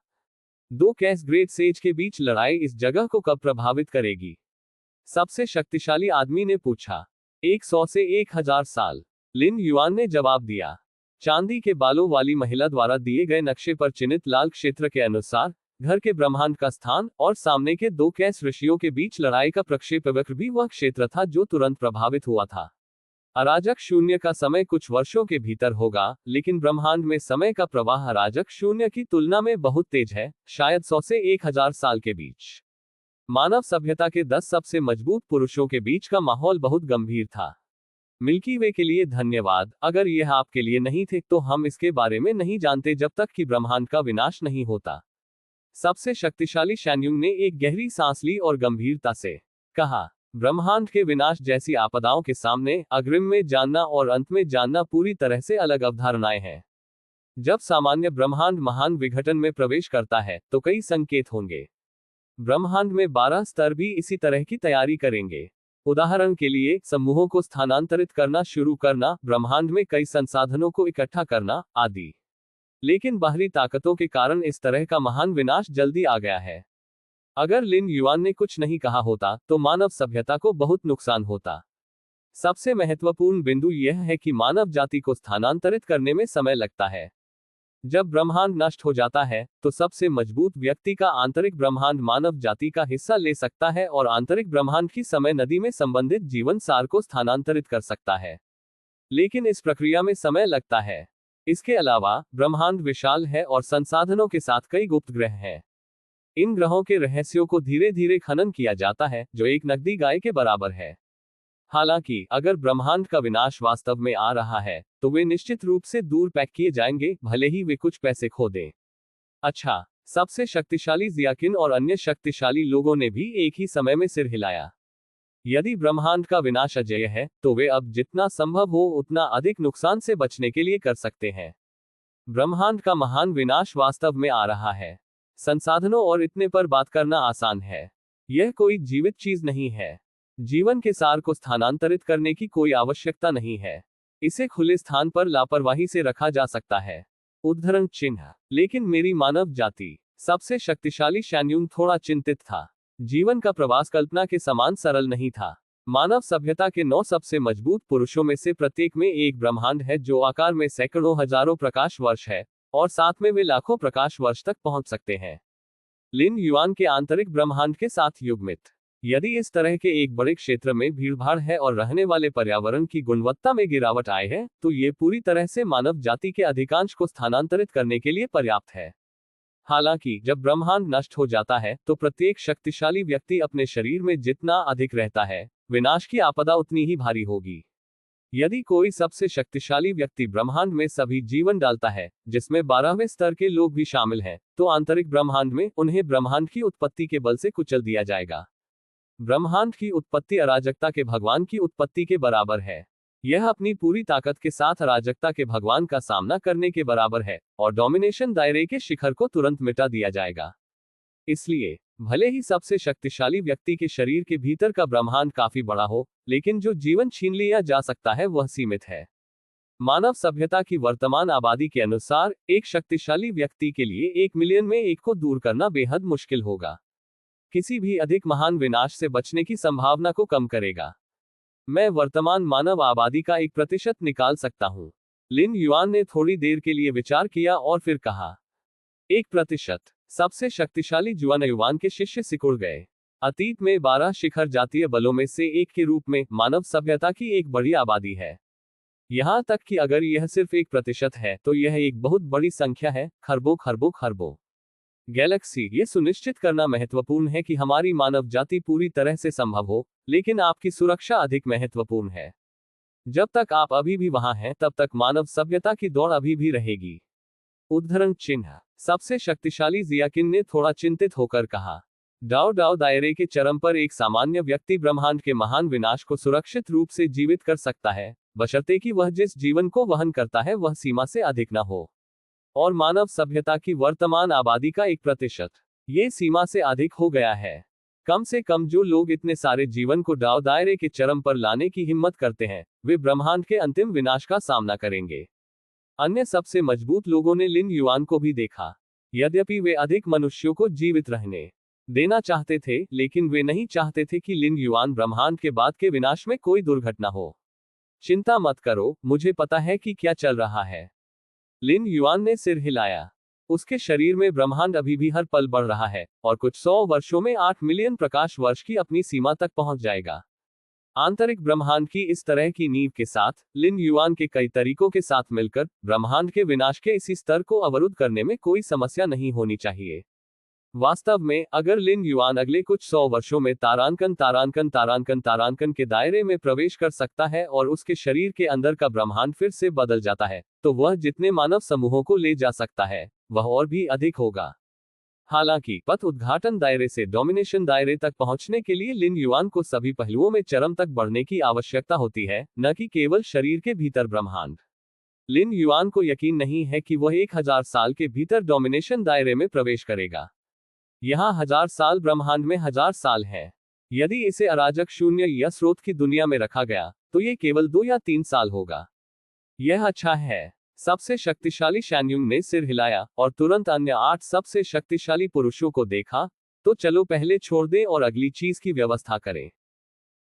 2 कैस ग्रेट सेज के बीच लड़ाई इस जगह को कब प्रभावित करेगी? सबसे शक्तिशाली आदमी ने पूछा। 100 से 1000 साल, लिन युआन ने जवाब दिया। चांदी के बालों वाली महिला द्वारा दिए गए नक्शे पर चिन्हित लाल क्षेत्र के अनुसार घर के ब्रह्मांड का स्थान और सामने के दो कैस ऋषियों के बीच लड़ाई का प्रक्षेपवक्र भी वह क्षेत्र था जो तुरंत प्रभावित हुआ था। अराजक शून्य का समय कुछ वर्षों के भीतर होगा, लेकिन ब्रह्मांड में समय का प्रवाह अराजक शून्य की तुलना में बहुत तेज है, शायद 100 से 1000 साल के बीच। मानव सभ्यता के 10 सबसे मजबूत पुरुषों के बीच का माहौल बहुत गंभीर था। मिल्की वे के लिए धन्यवाद। अगर यह आपके लिए नहीं थे तो हम इसके बारे में नहीं जानते जब तक कि ब्रह्मांड का विनाश नहीं होता। सबसे शक्तिशाली शैन्युंग ने एक गहरी सांस ली और गंभीरता से कहा, ब्रह्मांड के विनाश जैसी आपदाओं के सामने अग्रिम में जानना और अंत में जानना पूरी तरह से अलग अवधारणाएं हैं। जब सामान्य ब्रह्मांड महान विघटन में प्रवेश करता है तो कई संकेत होंगे। ब्रह्मांड में 12 स्तर भी इसी तरह की तैयारी करेंगे। उदाहरण के लिए, समूहों को स्थानांतरित करना शुरू करना, ब्रह्मांड में कई संसाधनों को इकट्ठा करना, आदि। लेकिन बाहरी ताकतों के कारण इस तरह का महान विनाश जल्दी आ गया है। अगर लिन युआन ने कुछ नहीं कहा होता तो मानव सभ्यता को बहुत नुकसान होता। सबसे महत्वपूर्ण बिंदु यह है कि मानव जाति को स्थानांतरित करने में समय लगता है। जब ब्रह्मांड नष्ट हो जाता है तो सबसे मजबूत व्यक्ति का आंतरिक ब्रह्मांड मानव जाति का हिस्सा ले सकता है और आंतरिक ब्रह्मांड की समय नदी में संबंधित जीवन सार को स्थानांतरित कर सकता है। लेकिन इस प्रक्रिया में समय लगता है। इसके अलावा ब्रह्मांड विशाल है और संसाधनों के साथ कई गुप्त ग्रह हैं। इन ग्रहों के रहस्यों को धीरे धीरे खनन किया जाता है, जो एक नकदी गाय के बराबर है। हालांकि अगर ब्रह्मांड का विनाश वास्तव में आ रहा है तो वे निश्चित रूप से दूर पैक किए जाएंगे, भले ही वे कुछ पैसे खो दें। अच्छा, सबसे शक्तिशाली जियाकिन और अन्य शक्तिशाली लोगों ने भी एक ही समय में सिर हिलाया। यदि ब्रह्मांड का विनाश अजेय है तो वे अब जितना संभव हो उतना अधिक नुकसान से बचने के लिए कर सकते हैं। ब्रह्मांड का महान विनाश वास्तव में आ रहा है। संसाधनों और इतने पर बात करना आसान है। यह कोई जीवित चीज नहीं है। जीवन के सार को स्थानांतरित करने की कोई आवश्यकता नहीं है। इसे खुले स्थान पर लापरवाही से रखा जा सकता है। उद्धरण चिन्ह। लेकिन मेरी मानव जाति, सबसे शक्तिशाली शैन्युंग थोड़ा चिंतित था। जीवन का प्रवास कल्पना के समान सरल नहीं था। मानव सभ्यता के 9 सबसे मजबूत पुरुषों में से प्रत्येक में एक ब्रह्मांड है जो आकार में सैकड़ों हजारों प्रकाश वर्ष है, और साथ में वे लाखों प्रकाश वर्ष तक पहुंच सकते हैं। लिन युआन के आंतरिक ब्रह्मांड के साथ युग्मित। यदि इस तरह के एक बड़े क्षेत्र में भीड़भाड़ है और रहने वाले पर्यावरण की गुणवत्ता में गिरावट आए है तो ये पूरी तरह से मानव जाति के अधिकांश को स्थानांतरित करने के लिए पर्याप्त है। हालांकि जब ब्रह्मांड नष्ट हो जाता है तो प्रत्येक शक्तिशाली व्यक्ति अपने शरीर में जितना अधिक रहता है, विनाश की आपदा उतनी ही भारी होगी। यदि कोई सबसे शक्तिशाली व्यक्ति ब्रह्मांड में सभी जीवन डालता है, जिसमें 12वें स्तर के लोग भी शामिल हैं, तो आंतरिक ब्रह्मांड में उन्हें ब्रह्मांड की उत्पत्ति के बल से कुचल दिया जाएगा। ब्रह्मांड की उत्पत्ति अराजकता के भगवान की उत्पत्ति के बराबर है। यह अपनी पूरी ताकत के साथ अराजकता के भगवान का सामना करने के बराबर है, और डोमिनेशन दायरे के शिखर को तुरंत मिटा दिया जाएगा। इसलिए भले ही सबसे शक्तिशाली व्यक्ति के शरीर के भीतर का ब्रह्मांड काफी बड़ा हो, लेकिन जो जीवन छीन लिया जा सकता है वह सीमित है। मानव सभ्यता की वर्तमान आबादी के अनुसार एक शक्तिशाली व्यक्ति के लिए 1 मिलियन में एक को दूर करना बेहद मुश्किल होगा। किसी भी अधिक महान विनाश से बचने की संभावना को कम करेगा। मैं वर्तमान मानव आबादी का 1% निकाल सकता हूं। लिन युआन ने थोड़ी देर के लिए विचार किया और फिर कहा, 1%। सबसे शक्तिशाली जुआन युआन के शिष्य सिकुड़ गए। अतीत में 12 शिखर जातीय बलों में से एक के रूप में मानव सभ्यता की एक बड़ी आबादी है। यहां तक कि अगर यह सिर्फ 1% है तो यह एक बहुत बड़ी संख्या है, खरबों खरबों खरबों गैलेक्सी। ये सुनिश्चित करना महत्वपूर्ण है कि हमारी मानव जाति पूरी तरह से संभव हो, लेकिन आपकी सुरक्षा अधिक महत्वपूर्ण है। जब तक आप अभी भी वहां हैं तब तक मानव सभ्यता की दौड़ अभी भी रहेगी। उद्धरण चिन्ह। सबसे शक्तिशाली जियाकिन ने थोड़ा चिंतित होकर कहा, डाओ डाओ दायरे के चरम पर एक सामान्य व्यक्ति ब्रह्मांड के महान विनाश को सुरक्षित रूप से जीवित कर सकता है, बशर्ते कि वह जिस जीवन को वहन करता है वह सीमा से अधिक न हो। और मानव सभ्यता की वर्तमान आबादी का 1%, ये सीमा से अधिक हो गया है। कम से कम जो लोग इतने सारे जीवन को डाव दायरे के चरम पर लाने की हिम्मत करते हैं, वे ब्रह्मांड के अंतिम विनाश का सामना करेंगे। अन्य सबसे मजबूत लोगों ने लिन युआन को भी देखा। यद्यपि वे अधिक मनुष्यों को जीवित रहने देना चाहते थे, लेकिन वे नहीं चाहते थे कि लिन युआन ब्रह्मांड के बाद के विनाश में कोई दुर्घटना हो। चिंता मत करो, मुझे पता है कि क्या चल रहा है। लिन युआन ने सिर हिलाया। उसके शरीर में ब्रह्मांड अभी भी हर पल बढ़ रहा है, और कुछ 100 वर्षों में 8 मिलियन प्रकाश वर्ष की अपनी सीमा तक पहुंच जाएगा। आंतरिक ब्रह्मांड की इस तरह की नींव के साथ, लिन युआन के कई तरीकों के साथ मिलकर, ब्रह्मांड के विनाश के इसी स्तर को अवरुद्ध करने में कोई समस्या नहीं होनी चाहिए। वास्तव में, अगर लिन युआन अगले कुछ 100 वर्षों में तारांकन तारांकन तारांकन तारांकन के दायरे में प्रवेश कर सकता है और उसके शरीर के अंदर का ब्रह्मांड फिर से बदल जाता है, तो वह जितने मानव समूहों को ले जा सकता है, वह और भी अधिक होगा। हालांकि पथ उद्घाटन दायरे से डोमिनेशन दायरे तक पहुंचने के लिए लिन युआन को सभी पहलुओं में चरम तक बढ़ने की आवश्यकता होती है, न कि केवल शरीर के भीतर ब्रह्मांड। लिन युआन को यकीन नहीं है कि वह 1000 साल के भीतर डोमिनेशन दायरे में प्रवेश करेगा। यहाँ 1000 साल ब्रह्मांड में 1000 साल है। यदि इसे अराजक शून्य या स्रोत की दुनिया में रखा गया, तो ये केवल 2 या 3 साल होगा। यह अच्छा है। सबसे शक्तिशाली शैनयुंग ने सिर हिलाया और तुरंत अन्य 8 सबसे शक्तिशाली पुरुषों को देखा। तो चलो पहले छोड़ दें और अगली चीज की व्यवस्था करें।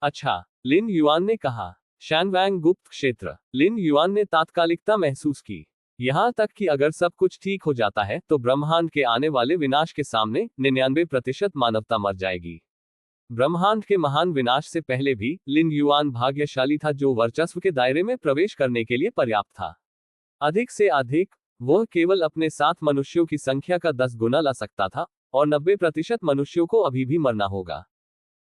अच्छा, लिन युआन ने कहा। शैनवैंग गुप्त क्षेत्र। लिन युआन ने तात्कालिकता महसूस की। यहां तक कि अगर सब कुछ ठीक हो जाता है, तो ब्रह्मांड के आने वाले विनाश के सामने 99% मानवता मर जाएगी। ब्रह्मांड के महान विनाश से पहले भी लिन युआन भाग्यशाली था, जो वर्चस्व के दायरे में प्रवेश करने के लिए पर्याप्त था। अधिक से अधिक, वह केवल अपने साथ मनुष्यों की संख्या का 10 गुना ला सकता था, और 90% मनुष्यों को अभी भी मरना होगा।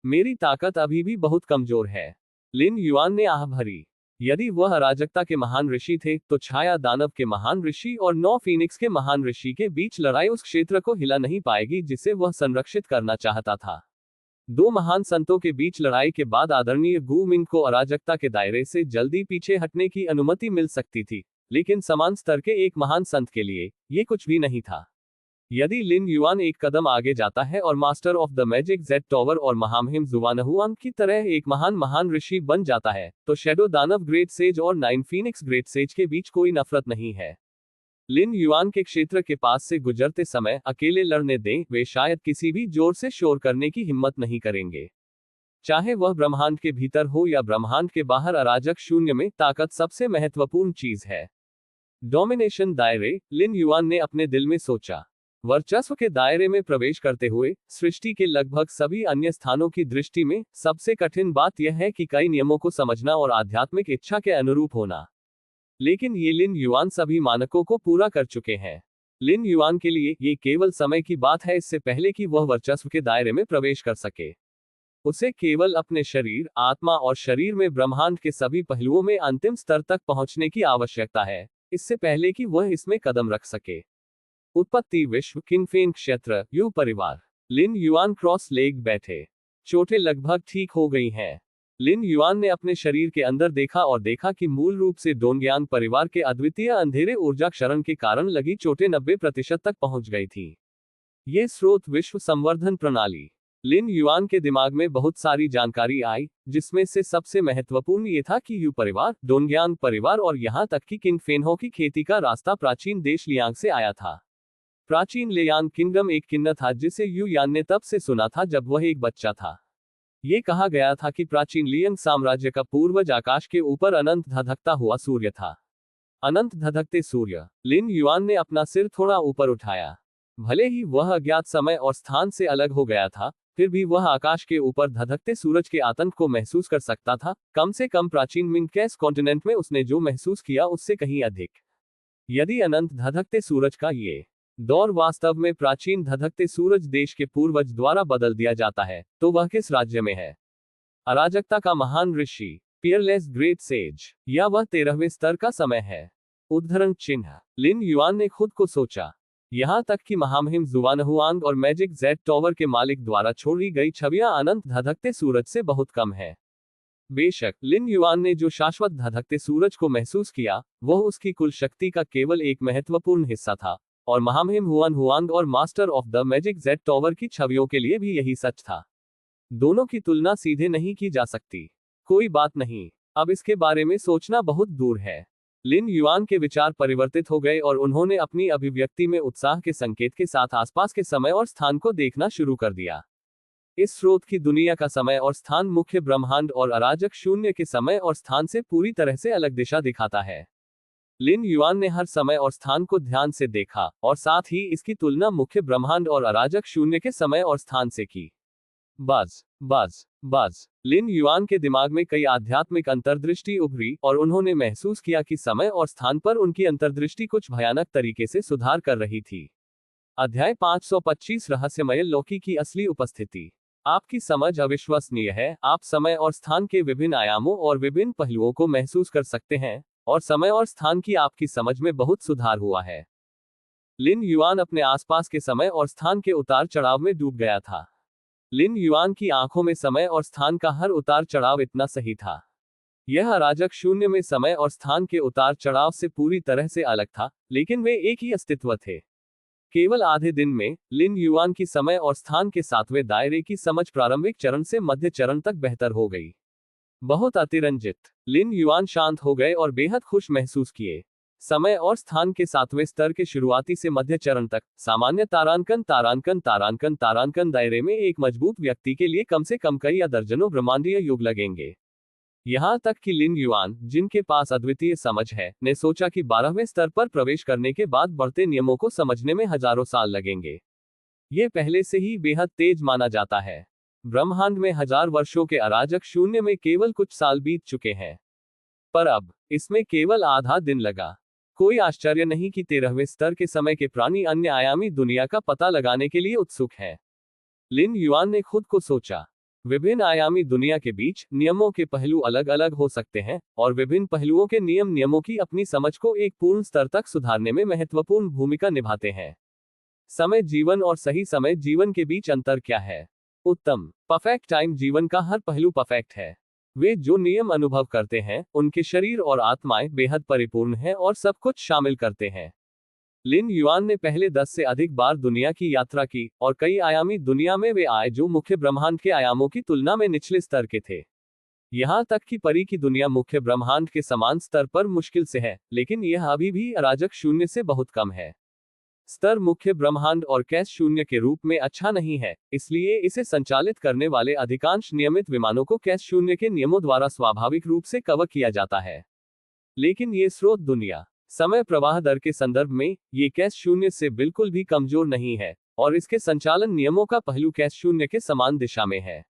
मेरी ताकत अभी भी बहुत कमजोर है। लिन युआन ने आह भरी। यदि वह अराजकता के महान ऋषि थे, तो छाया दानव के महान ऋषि और 9 फीनिक्स के महान ऋषि के बीच लड़ाई उस क्षेत्र को हिला नहीं पाएगी जिसे वह संरक्षित करना चाहता था। 2 महान संतों के बीच लड़ाई के बाद आदरणीय गु मिंग को अराजकता के दायरे से जल्दी पीछे हटने की अनुमति मिल सकती थी, लेकिन समान स्तर के एक महान संत के लिए ये कुछ भी नहीं था। यदि लिन युआन एक कदम आगे जाता है और master of the magic Z tower और महामहिम जुवानहुआंग की तरह एक महान ऋषि बन जाता है, तो शैडो दानव ग्रेट सेज और 9 फीनिक्स ग्रेट सेज के बीच कोई नफरत नहीं है। लिन युआन के क्षेत्र के पास से गुजरते समय अकेले लड़ने दें, वे शायद किसी भी जोर से शोर करने की हिम्मत नहीं करेंगे। चाहे वह ब्रह्मांड के भीतर हो या ब्रह्मांड के बाहर, अराजक शून्य में ताकत सबसे महत्वपूर्ण चीज है। डोमिनेशन दायरे, लिन युआन ने अपने दिल में सोचा। वर्चस्व के दायरे में प्रवेश करते हुए, सृष्टि के लगभग सभी अन्य स्थानों की दृष्टि में सबसे कठिन बात यह है कि कई नियमों को समझना और आध्यात्मिक इच्छा के अनुरूप होना। लेकिन ये लिन युआन सभी मानकों को पूरा कर चुके हैं। लिन युआन के लिए ये केवल समय की बात है, इससे पहले कि वह वर्चस्व के दायरे में प्रवेश कर सके। उसे केवल अपने शरीर, आत्मा और शरीर में ब्रह्मांड के सभी पहलुओं में अंतिम स्तर तक पहुंचने की आवश्यकता है, इससे पहले कि वह इसमें कदम रख सके। उत्पत्ति विश्व, किंगफेन क्षेत्र, यू परिवार। लिन युआन क्रॉस लेग बैठे। चोटें लगभग ठीक हो गई हैं। लिन युआन ने अपने शरीर के अंदर देखा और देखा कि मूल रूप से डोंगयांग परिवार के अद्वितीय अंधेरे ऊर्जा क्षरण के कारण लगी चोटें 90% तक पहुंच गई थी। ये स्रोत विश्व संवर्धन प्रणाली। लिन युआन के दिमाग में बहुत सारी जानकारी आई, जिसमें से सबसे महत्वपूर्ण ये था कि यू परिवार, डोंगयांग परिवार और यहां तक कि किंग फेनहो की खेती का रास्ता प्राचीन देश लियांग से आया था। प्राचीन लेयांग किंगडम एक किन्नर था जिसे यू यान ने तब से सुना था जब वह एक बच्चा था। ये कहा गया था कि प्राचीन लियांग साम्राज्य का पूर्वज आकाश के ऊपर अनंत धधकता हुआ सूर्य था। अनंत धधकते सूर्य। लिन युआन ने अपना सिर थोड़ा ऊपर उठाया। भले ही वह अज्ञात समय और स्थान से अलग हो गया था, फिर भी वह आकाश के ऊपर धधकते सूरज के आतंक को महसूस कर सकता था, कम से कम प्राचीन मिंगकैस कॉन्टिनेंट में उसने जो महसूस किया उससे कहीं अधिक। यदि अनंत धधकते सूरज का ये दौर वास्तव में प्राचीन धधकते सूरज देश के पूर्वज द्वारा बदल दिया जाता है, तो वह किस राज्य में है? अराजकता का महान ऋषि, पियरलेस ग्रेट सेज, या वह 13वें स्तर का समय है? उद्धरण चिन्ह। लिन युआन ने खुद को सोचा। यहां तक कि महामहिम जुवानहुआंग और मैजिक जेड टॉवर के मालिक द्वारा छोड़ी गई छवियां अनंत धधकते सूरज से बहुत कम है। बेशक, लिन युआन ने जो शाश्वत धधकते सूरज को महसूस किया, वह उसकी कुल शक्ति का केवल एक महत्वपूर्ण हिस्सा था, और महामहिम हुआनहुआंग और master of the magic Z tower की छवियों के लिए भी यही सच था। दोनों की तुलना सीधे नहीं की जा सकती। कोई बात नहीं, अब इसके बारे में सोचना बहुत दूर है। लिन युआन के विचार परिवर्तित हो गए और उन्होंने अपनी अभिव्यक्ति में उत्साह के संकेत के साथ आसपास के समय और स्थान को देखना शुरू कर दिया। इस स्रोत की दुनिया का समय और स्थान मुख्य ब्रह्मांड और अराजक शून्य के समय और स्थान से पूरी तरह से अलग दिशा दिखाता है। लिन युआन ने हर समय और स्थान को ध्यान से देखा और साथ ही इसकी तुलना मुख्य ब्रह्मांड और अराजक शून्य के समय और स्थान से की। बज बज बज लिन युआन के दिमाग में कई आध्यात्मिक अंतर्दृष्टि उभरी और उन्होंने महसूस किया कि समय और स्थान पर उनकी अंतर्दृष्टि कुछ भयानक तरीके से सुधार कर रही थी। अध्याय 525 रहस्यमय लौकी की असली उपस्थिति। आपकी समझ अविश्वसनीय है। आप समय और स्थान के विभिन्न आयामों और विभिन्न पहलुओं को महसूस कर सकते हैं और समय और स्थान की आपकी समझ में बहुत सुधार हुआ है। लिन युआन अपने आसपास के समय और स्थान के उतार चढ़ाव में डूब गया था। लिन युआन की आंखों में समय और स्थान का हर उतार चढ़ाव इतना सही था। यह अराजक शून्य में समय और स्थान के उतार चढ़ाव से पूरी तरह से अलग था, लेकिन वे एक ही अस्तित्व थे। केवल आधे दिन में लिन युआन की समय और स्थान के सातवें दायरे की समझ प्रारंभिक चरण से मध्य चरण तक बेहतर हो गई। बहुत अतिरंजित, लिन युआन शांत हो गए और बेहद खुश महसूस किए। समय और स्थान के सातवें स्तर के शुरुआती से मध्य चरण तक सामान्य तारांकन तारांकन तारांकन तारांकन दायरे में एक मजबूत व्यक्ति के लिए कम से कम कई या दर्जनों ब्रह्मांडीय युग लगेंगे। यहां तक कि लिन युआन, जिनके पास अद्वितीय समझ है, ने सोचा कि 12वें स्तर पर प्रवेश करने के बाद बढ़ते नियमों को समझने में हजारों साल लगेंगे। यह पहले से ही बेहद तेज माना जाता है। ब्रह्मांड में 1000 वर्षों के अराजक शून्य में केवल कुछ साल बीत चुके हैं, पर अब इसमें केवल आधा दिन लगा। कोई आश्चर्य नहीं कि 13वें स्तर के समय के प्राणी अन्य आयामी दुनिया का पता लगाने के लिए उत्सुक हैं। लिन युआन ने खुद को सोचा, विभिन्न आयामी दुनिया के बीच नियमों के पहलू अलग अलग हो सकते हैं और विभिन्न पहलुओं के नियम नियमों की अपनी समझ को एक पूर्ण स्तर तक सुधारने में महत्वपूर्ण भूमिका निभाते हैं। समय जीवन और सही समय जीवन के बीच अंतर क्या है? उत्तम परफेक्ट टाइम जीवन का हर पहलू परफेक्ट है। वे जो नियम अनुभव करते हैं, उनके शरीर और आत्माएं बेहद परिपूर्ण हैं और सब कुछ शामिल करते हैं। लिन युआन ने पहले 10 से अधिक बार दुनिया की यात्रा की और कई आयामी दुनिया में वे आए जो मुख्य ब्रह्मांड के आयामों की तुलना में निचले स्तर के थे। यहां तक कि परी की दुनिया मुख्य ब्रह्मांड के समान स्तर पर मुश्किल से है, लेकिन यह अभी भी अराजक शून्य से बहुत कम है। स्तर मुख्य ब्रह्मांड और कैश शून्य के रूप में अच्छा नहीं है, इसलिए इसे संचालित करने वाले अधिकांश नियमित विमानों को कैश शून्य के नियमों द्वारा स्वाभाविक रूप से कवर किया जाता है। लेकिन ये स्रोत दुनिया समय प्रवाह दर के संदर्भ में ये कैश शून्य से बिल्कुल भी कमजोर नहीं है और इसके संचालन नियमों का पहलू कैश शून्य के समान दिशा में है।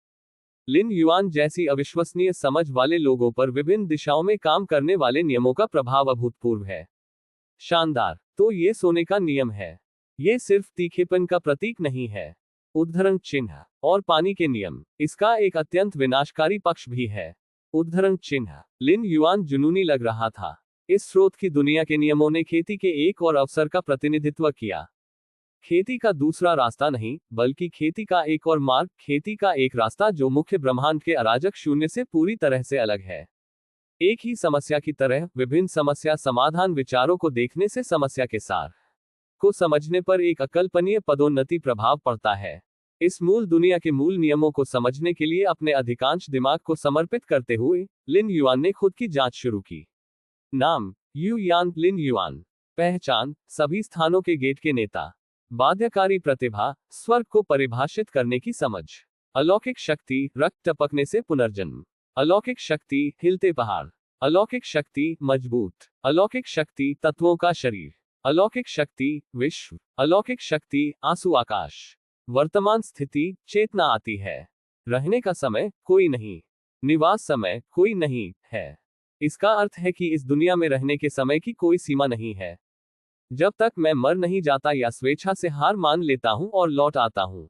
लिन युआन जैसी अविश्वसनीय समझ वाले लोगों पर विभिन्न दिशाओं में काम करने वाले नियमों का प्रभाव अभूतपूर्व है। शानदार। तो ये सोने का नियम है। ये सिर्फ तीखेपन का प्रतीक नहीं है। उद्धरण चिन्ह और पानी के नियम इसका एक अत्यंत विनाशकारी पक्ष भी है। उद्धरण चिन्ह। लिन युआन जुनूनी लग रहा था। इस स्रोत की दुनिया के नियमों ने खेती के एक और अवसर का प्रतिनिधित्व किया। खेती का दूसरा रास्ता नहीं, बल्कि खेती का एक और मार्ग, खेती का एक रास्ता जो मुख्य ब्रह्मांड के अराजक शून्य से पूरी तरह से अलग है। एक ही समस्या की तरह विभिन्न समस्या समाधान विचारों को देखने से समस्या के सार को समझने पर एक अकल्पनीय पदोन्नति प्रभाव पड़ता है। इस मूल दुनिया के मूल नियमों को समझने के लिए अपने अधिकांश दिमाग को समर्पित करते हुए लिन युआन ने खुद की जांच शुरू की। नाम यू यान लिन युआन। पहचान सभी स्थानों के गेट के नेता। बाध्यकारी प्रतिभा स्वर्ग को परिभाषित करने की समझ। अलौकिक शक्ति रक्त टपकने से पुनर्जन्म। अलौकिक शक्ति हिलते पहाड़। अलौकिक शक्ति मजबूत। अलौकिक शक्ति तत्वों का शरीर। अलौकिक शक्ति विश्व। अलौकिक शक्ति आंसू आकाश। वर्तमान स्थिति चेतना आती है। रहने का समय कोई नहीं। निवास समय कोई नहीं है। इसका अर्थ है कि इस दुनिया में रहने के समय की कोई सीमा नहीं है। जब तक मैं मर नहीं जाता या स्वेच्छा से हार मान लेता हूं और लौट आता हूं।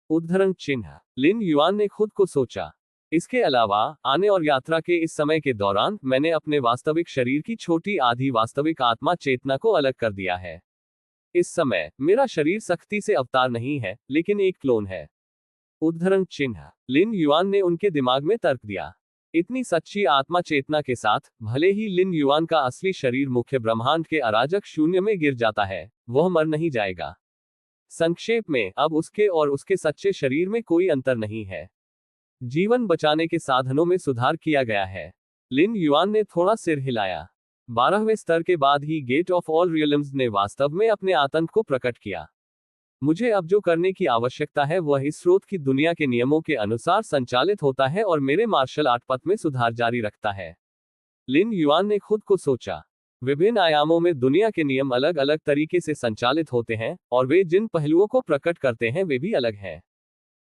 उद्धरण चिन्ह। लिन युआन ने खुद को सोचा, इसके अलावा आने और यात्रा के इस समय के दौरान मैंने अपने वास्तविक शरीर की छोटी आधी वास्तविक आत्मा चेतना को अलग कर दिया है। इस समय मेरा शरीर सख्ती से अवतार नहीं है, लेकिन एक क्लोन है। उद्धरण चिन्ह। लिन युआन ने उनके दिमाग में तर्क दिया, इतनी सच्ची आत्मा चेतना के साथ भले ही लिन युआन का असली शरीर मुख्य ब्रह्मांड के अराजक शून्य में गिर जाता है, वह मर नहीं जाएगा। संक्षेप में, अब उसके और उसके सच्चे शरीर में कोई अंतर नहीं है। जीवन बचाने के साधनों में सुधार किया गया है। लिन युआन ने थोड़ा सिर हिलाया। 12वें स्तर के बाद ही गेट ऑफ ऑल रियल्म्स ने वास्तव में अपने आतंक को प्रकट किया। मुझे अब जो करने की आवश्यकता है वह इस स्रोत की दुनिया के नियमों के अनुसार संचालित होता है और मेरे मार्शल आर्ट पथ में सुधार जारी रखता है। लिन युआन ने खुद को सोचा। विभिन्न आयामों में दुनिया के नियम अलग अलग तरीके से संचालित होते हैं और वे जिन पहलुओं को प्रकट करते हैं वे भी अलग हैं।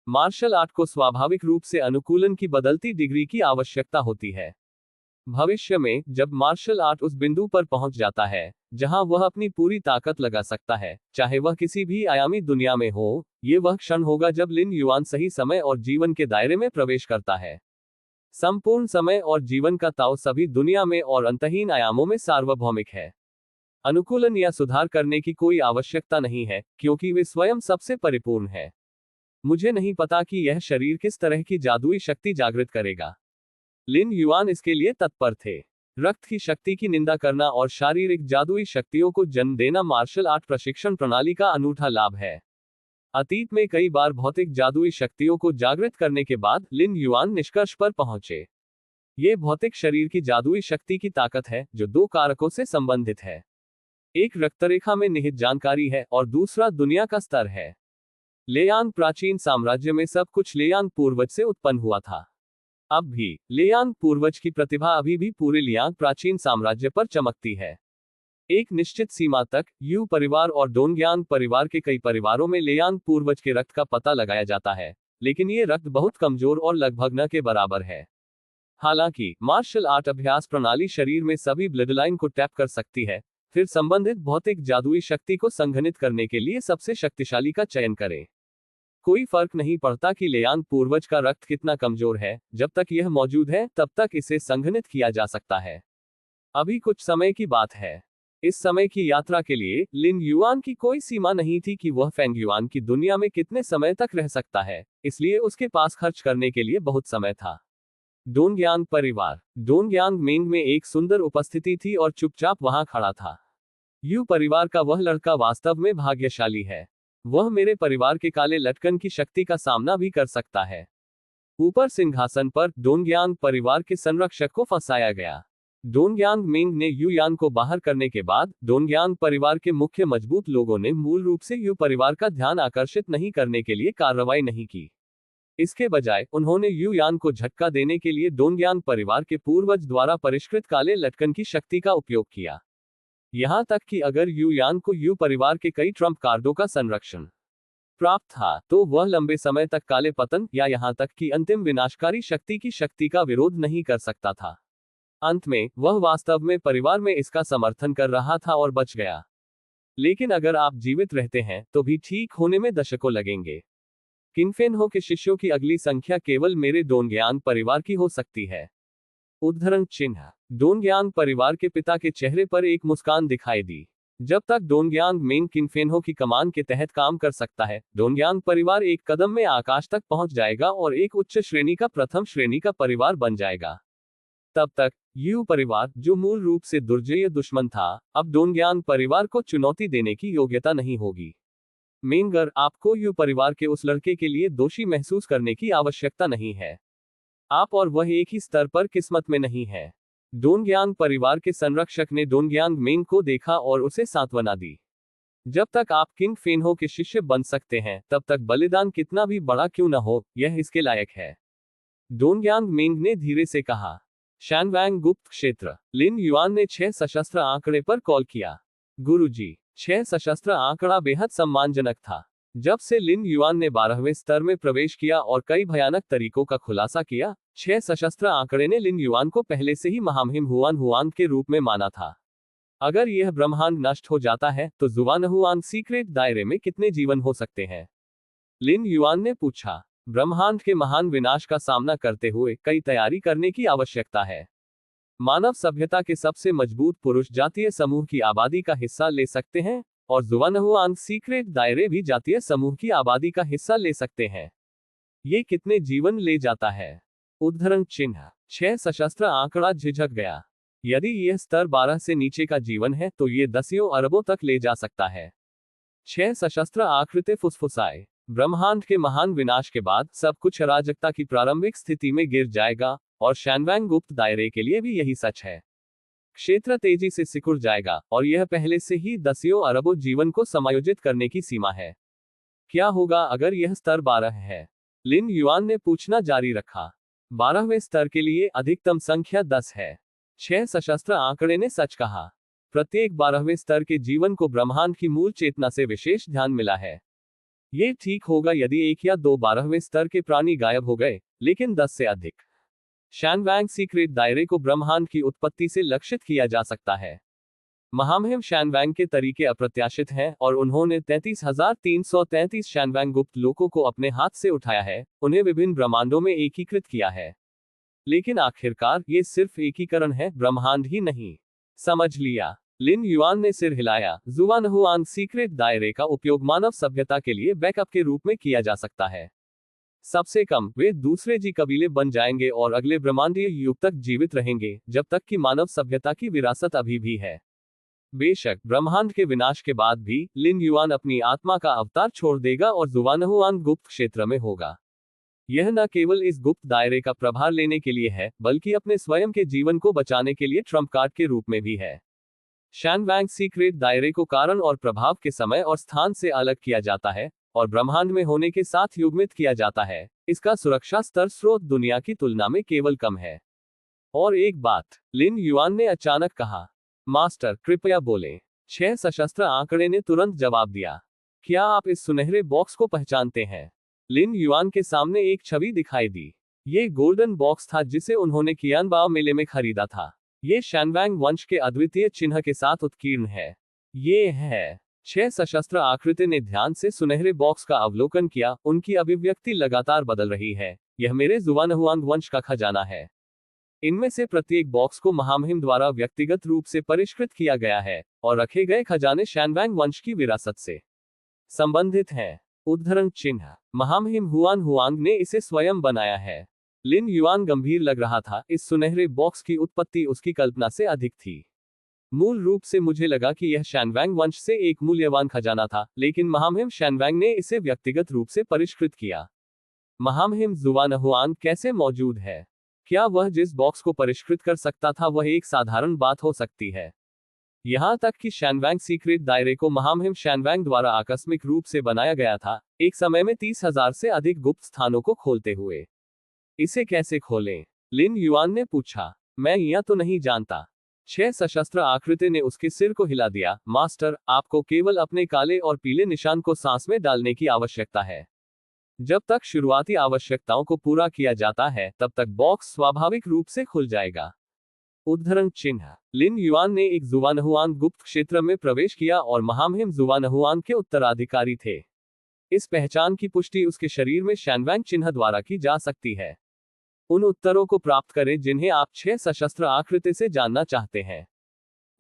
मार्शल आर्ट को स्वाभाविक रूप से अनुकूलन की बदलती डिग्री की आवश्यकता होती है। भविष्य में जब मार्शल आर्ट उस बिंदु पर पहुंच जाता है जहां वह अपनी पूरी ताकत लगा सकता है, चाहे वह किसी भी आयामी दुनिया में हो, ये वह क्षण होगा जब लिन युआन सही समय और जीवन के दायरे में प्रवेश करता है। संपूर्ण समय और जीवन का ताओ सभी दुनिया में और अंतहीन आयामों में सार्वभौमिक है। अनुकूलन या सुधार करने की कोई आवश्यकता नहीं है, क्योंकि वे स्वयं सबसे परिपूर्ण है। मुझे नहीं पता कि यह शरीर किस तरह की जादुई शक्ति जागृत करेगा। लिन युआन इसके लिए तत्पर थे। रक्त की शक्ति की निंदा करना और शारीरिक जादुई शक्तियों को जन्म देना मार्शल आर्ट प्रशिक्षण प्रणाली का अनूठा लाभ है। अतीत में कई बार भौतिक जादुई शक्तियों को जागृत करने के बाद लिन युआन निष्कर्ष पर पहुंचे। ये भौतिक शरीर की जादुई शक्ति की ताकत है जो दो कारकों से संबंधित है। एक रक्तरेखा में निहित जानकारी है और दूसरा दुनिया का स्तर है। लेयांग प्राचीन साम्राज्य में सब कुछ लेयांग पूर्वज से उत्पन्न हुआ था। अब भी लेयांग पूर्वज की प्रतिभा अभी भी पूरे लियांग प्राचीन साम्राज्य पर चमकती है। एक निश्चित सीमा तक यू परिवार और डोंगयांग परिवार के कई परिवारों में लेयांग पूर्वज के रक्त का पता लगाया जाता है, लेकिन ये रक्त बहुत कमजोर और लगभग न के बराबर है। हालांकि मार्शल आर्ट अभ्यास प्रणाली शरीर में सभी ब्लडलाइन को टैप कर सकती है, फिर संबंधित भौतिक जादुई शक्ति को संघनित करने के लिए सबसे शक्तिशाली का चयन करें। कोई फर्क नहीं पड़ता कि लेयांग पूर्वज का रक्त कितना कमजोर है, जब तक यह मौजूद है तब तक इसे संघनित किया जा सकता है। अभी कुछ समय की बात है। इस समय की यात्रा के लिए लिन युआन की कोई सीमा नहीं थी कि वह फेंग युआन की दुनिया में कितने समय तक रह सकता है, इसलिए उसके पास खर्च करने के लिए बहुत समय था। डोंगयांग परिवार। डोंगयांग मेंग में एक सुंदर उपस्थिति थी और चुपचाप वहां खड़ा था। यू परिवार का वह लड़का वास्तव में भाग्यशाली है। वह मेरे परिवार के काले लटकन की शक्ति का सामना भी कर सकता है। ऊपर सिंहासन पर डोंगयांग परिवार के संरक्षक को फंसाया गया। डोंगयांग मेंग ने यू यान को बाहर करने के बाद डोंगयांग परिवार के मुख्य मजबूत लोगों ने मूल रूप से यू परिवार का ध्यान आकर्षित नहीं करने के लिए कार्रवाई नहीं की। इसके बजाय उन्होंने यू यान को झटका देने के लिए डोंगयांग परिवार के पूर्वज द्वारा परिष्कृत काले लटकन की शक्ति का उपयोग किया। यहां तक कि अगर यू यान को यू परिवार के कई ट्रम्प कार्डों का संरक्षण प्राप्त था, तो वह लंबे समय तक काले पतन या यहां तक कि अंतिम विनाशकारी शक्ति की शक्ति का विरोध नहीं कर सकता था। अंत में वह वास्तव में परिवार में इसका समर्थन कर रहा था और बच गया। लेकिन अगर आप जीवित रहते हैं तो भी ठीक होने में दशकों लगेंगे। किंगफेनहो के शिष्यों की अगली संख्या केवल मेरे डोंगयांग परिवार की हो सकती है। उद्धरण चिन्ह। डोंगयांग परिवार के पिता के चेहरे पर एक मुस्कान दिखाई दी। जब तक डोंगयांग मेंग किंगफेनहो की कमान के तहत काम कर सकता है, डोंगयांग परिवार एक कदम में आकाश तक पहुंच जाएगा और एक उच्च श्रेणी का प्रथम श्रेणी का परिवार बन जाएगा। तब तक यू परिवार, जो मूल रूप से दुर्जय दुश्मन था, अब डोंगयांग परिवार को चुनौती देने की योग्यता नहीं होगी। मेंगर, आपको यू परिवार के उस लड़के के लिए दोषी महसूस करने की आवश्यकता नहीं है। आप और वह एक ही स्तर पर किस्मत में नहीं है। डोंगयांग परिवार के संरक्षक ने डोंगयांग मेंग को देखा और उसे सांत्वना दी। जब तक आप किंग फेनहो के शिष्य बन सकते हैं, तब तक बलिदान कितना भी बड़ा क्यों न हो, यह इसके लायक है। डोंगयांग मेंग ने धीरे से कहा। शैनवैंग गुप्त क्षेत्र। लिन युआन ने 6 सशस्त्र आंकड़े पर कॉल किया। गुरुजी, 6 सशस्त्र आंकड़ा बेहद सम्मानजनक था। जब से लिन युआन ने 12वें स्तर में प्रवेश किया और कई भयानक तरीकों का खुलासा किया, 6 सशस्त्र आंकड़े ने लिन युआन को पहले से ही महामहिम हुआन हुआन के रूप में माना था। अगर यह ब्रह्मांड नष्ट हो जाता है तो जुआन हुआन सीक्रेट दायरे में कितने जीवन हो सकते हैं? लिन युआन ने पूछा। ब्रह्मांड के महान विनाश का सामना करते हुए कई तैयारी करने की आवश्यकता है। मानव सभ्यता के सबसे मजबूत पुरुष जातीय समूह की आबादी का हिस्सा ले सकते हैं, और जुवानहुआन सीक्रेट दायरे भी जातीय समूह की आबादी का हिस्सा ले सकते हैं। ये कितने जीवन ले जाता है? उद्धरण चिन्ह। 6 सशस्त्र आंकड़ा झिझक गया। यदि यह स्तर 12 से नीचे का जीवन है तो ये दसियों अरबों तक ले जा सकता है। 6 सशस्त्र आकृति फुसफुसाए। ब्रह्मांड के महान विनाश के बाद सब कुछ अराजकता की प्रारंभिक स्थिति में गिर जाएगा, और शैनवैंग गुप्त दायरे के लिए भी यही सच है। क्षेत्र तेजी से सिकुड़ जाएगा और यह पहले से ही दसियों अरबों जीवन को समायोजित करने की सीमा है। क्या होगा अगर यह स्तर 12 है? लिन युआन ने पूछना जारी रखा। 12वें स्तर के लिए अधिकतम संख्या 10 है। 6 सशस्त्र आंकड़े ने सच कहा। प्रत्येक 12वें स्तर के जीवन को ब्रह्मांड की मूल चेतना से विशेष ध्यान मिला है। ये ठीक होगा यदि 1 या 2 12वें स्तर के प्राणी गायब हो गए, लेकिन 10 से अधिक। शैनवैंग सीक्रेट दायरे को ब्रह्मांड की उत्पत्ति से लक्षित किया जा सकता है। महामहिम शैनवैंग के तरीके अप्रत्याशित हैं और उन्होंने 33,333 शैनवैंग गुप्त लोकों को अपने हाथ से उठाया है, उन्हें विभिन्न ब्रह्मांडों में एकीकृत किया है। लेकिन आखिरकार ये सिर्फ एकीकरण है, ब्रह्मांड ही नहीं। समझ लिया? लिन युआन ने सिर हिलाया। जुआनहुआन सीक्रेट दायरे का उपयोग मानव सभ्यता के लिए बैकअप के रूप में किया जा सकता है। सबसे कम वे दूसरे जी कबीले बन जाएंगे और अगले ब्रह्मांडीय युग तक जीवित रहेंगे, जब तक कि मानव सभ्यता की विरासत अभी भी है। बेशक ब्रह्मांड के विनाश के बाद भी लिन युआन अपनी आत्मा का अवतार छोड़ देगा और जुआनहुआन गुप्त क्षेत्र में होगा। यह न केवल इस गुप्त दायरे का प्रभार लेने के लिए है, बल्कि अपने स्वयं के जीवन को बचाने के लिए ट्रम्प कार्ड के रूप में भी है। शैनवैंग सीक्रेट दायरे को कारण और प्रभाव के समय और स्थान से अलग किया जाता है और ब्रह्मांड में होने के साथ युग्मित किया जाता है। इसका सुरक्षा स्तर स्रोत दुनिया की तुलना में केवल कम है। और एक बात, लिन युआन ने अचानक कहा। मास्टर कृपया बोलें। 6 सशस्त्र आंकड़े ने तुरंत जवाब दिया। क्या आप इस सुनहरे बॉक्स को पहचानते हैं? लिन युआन के सामने एक छवि दिखाई दी। ये गोल्डन बॉक्स था जिसे उन्होंने कियानबाओ मेले में खरीदा था। ये शैनवैंग वंश के अद्वितीय चिन्ह के साथ उत्कीर्ण है। ये है। 6 सशस्त्र आकृति ने ध्यान से सुनहरे बॉक्स का अवलोकन किया, उनकी अभिव्यक्ति लगातार बदल रही है। यह मेरे जुआनहुआंग वंश का खजाना है। इनमें से प्रत्येक बॉक्स को महामहिम द्वारा व्यक्तिगत रूप से परिष्कृत किया गया है और रखे गए खजाने शैनवैंग वंश की विरासत से संबंधित हैं। उद्धरण चिन्ह। महामहिम हुआन हुआंग ने इसे स्वयं बनाया है। लिन युआन गंभीर लग रहा था। इस सुनहरे बॉक्स की उत्पत्ति उसकी कल्पना से अधिक थी। मूल रूप से मुझे लगा कि यह शैनवैंग वंश से एक मूल्यवान खजाना था, लेकिन महामहिम शैनवैंग ने इसे व्यक्तिगत रूप से परिष्कृत किया। महामहिम जुआनहुआंग कैसे मौजूद है? क्या वह जिस बॉक्स को परिष्कृत कर सकता था वह एक साधारण बात हो सकती है? यहां तक कि शैनवैंग सीक्रेट दायरे को महामहिम शैनवैंग द्वारा आकस्मिक रूप से बनाया गया था, एक समय में 30,000 से अधिक गुप्त स्थानों को खोलते हुए। इसे कैसे खोलें? लिन युआन ने पूछा। मैं यह तो नहीं जानता। 6 सशस्त्र आकृति ने उसके सिर को हिला दिया। मास्टर, आपको केवल अपने काले और पीले निशान को सांस में डालने की आवश्यकता है। जब तक शुरुआती आवश्यकताओं को पूरा किया जाता है, तब तक बॉक्स स्वाभाविक रूप से खुल जाएगा। उद्धरण चिन्ह। लिन युआन ने एक जुआनहुआंग गुप्त क्षेत्र में प्रवेश किया और महामहिम जुआनहुआंग के उत्तराधिकारी थे। इस पहचान की पुष्टि उसके शरीर में शैनवैंग चिन्ह द्वारा की जा सकती है। उन उत्तरों को प्राप्त करें जिन्हें आप 6 सशस्त्र आकृति से जानना चाहते हैं।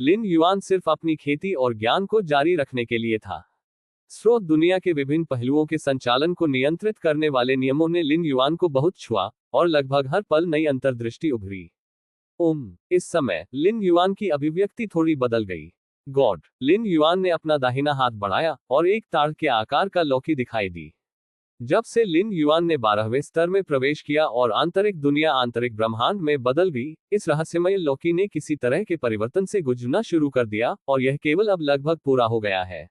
लिन युआन सिर्फ अपनी खेती और ज्ञान को जारी रखने के लिए था। स्रोत दुनिया के विभिन्न पहलुओं के संचालन को नियंत्रित करने वाले नियमों ने लिन युआन को बहुत छुआ और लगभग हर पल नई अंतर्दृष्टि उभरी। इस समय लिन युआन की अभिव्यक्ति थोड़ी बदल गई। गॉड। लिन युआन ने अपना दाहिना हाथ बढ़ाया और एक ताड़ के आकार का लौकी दिखाई दी। जब से लिन युआन ने 12वें स्तर में प्रवेश किया और आंतरिक दुनिया आंतरिक ब्रह्मांड में बदल गई, इस रहस्यमय लौकी ने किसी तरह के परिवर्तन से गुजरना शुरू कर दिया और यह केवल अब लगभग पूरा हो गया है।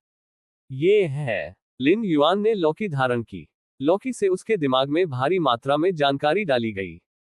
ये है। लिन युआन ने लौकी धारण की। लौकी से उसके दिमाग में भारी मात्रा में जानकारी डाली गई।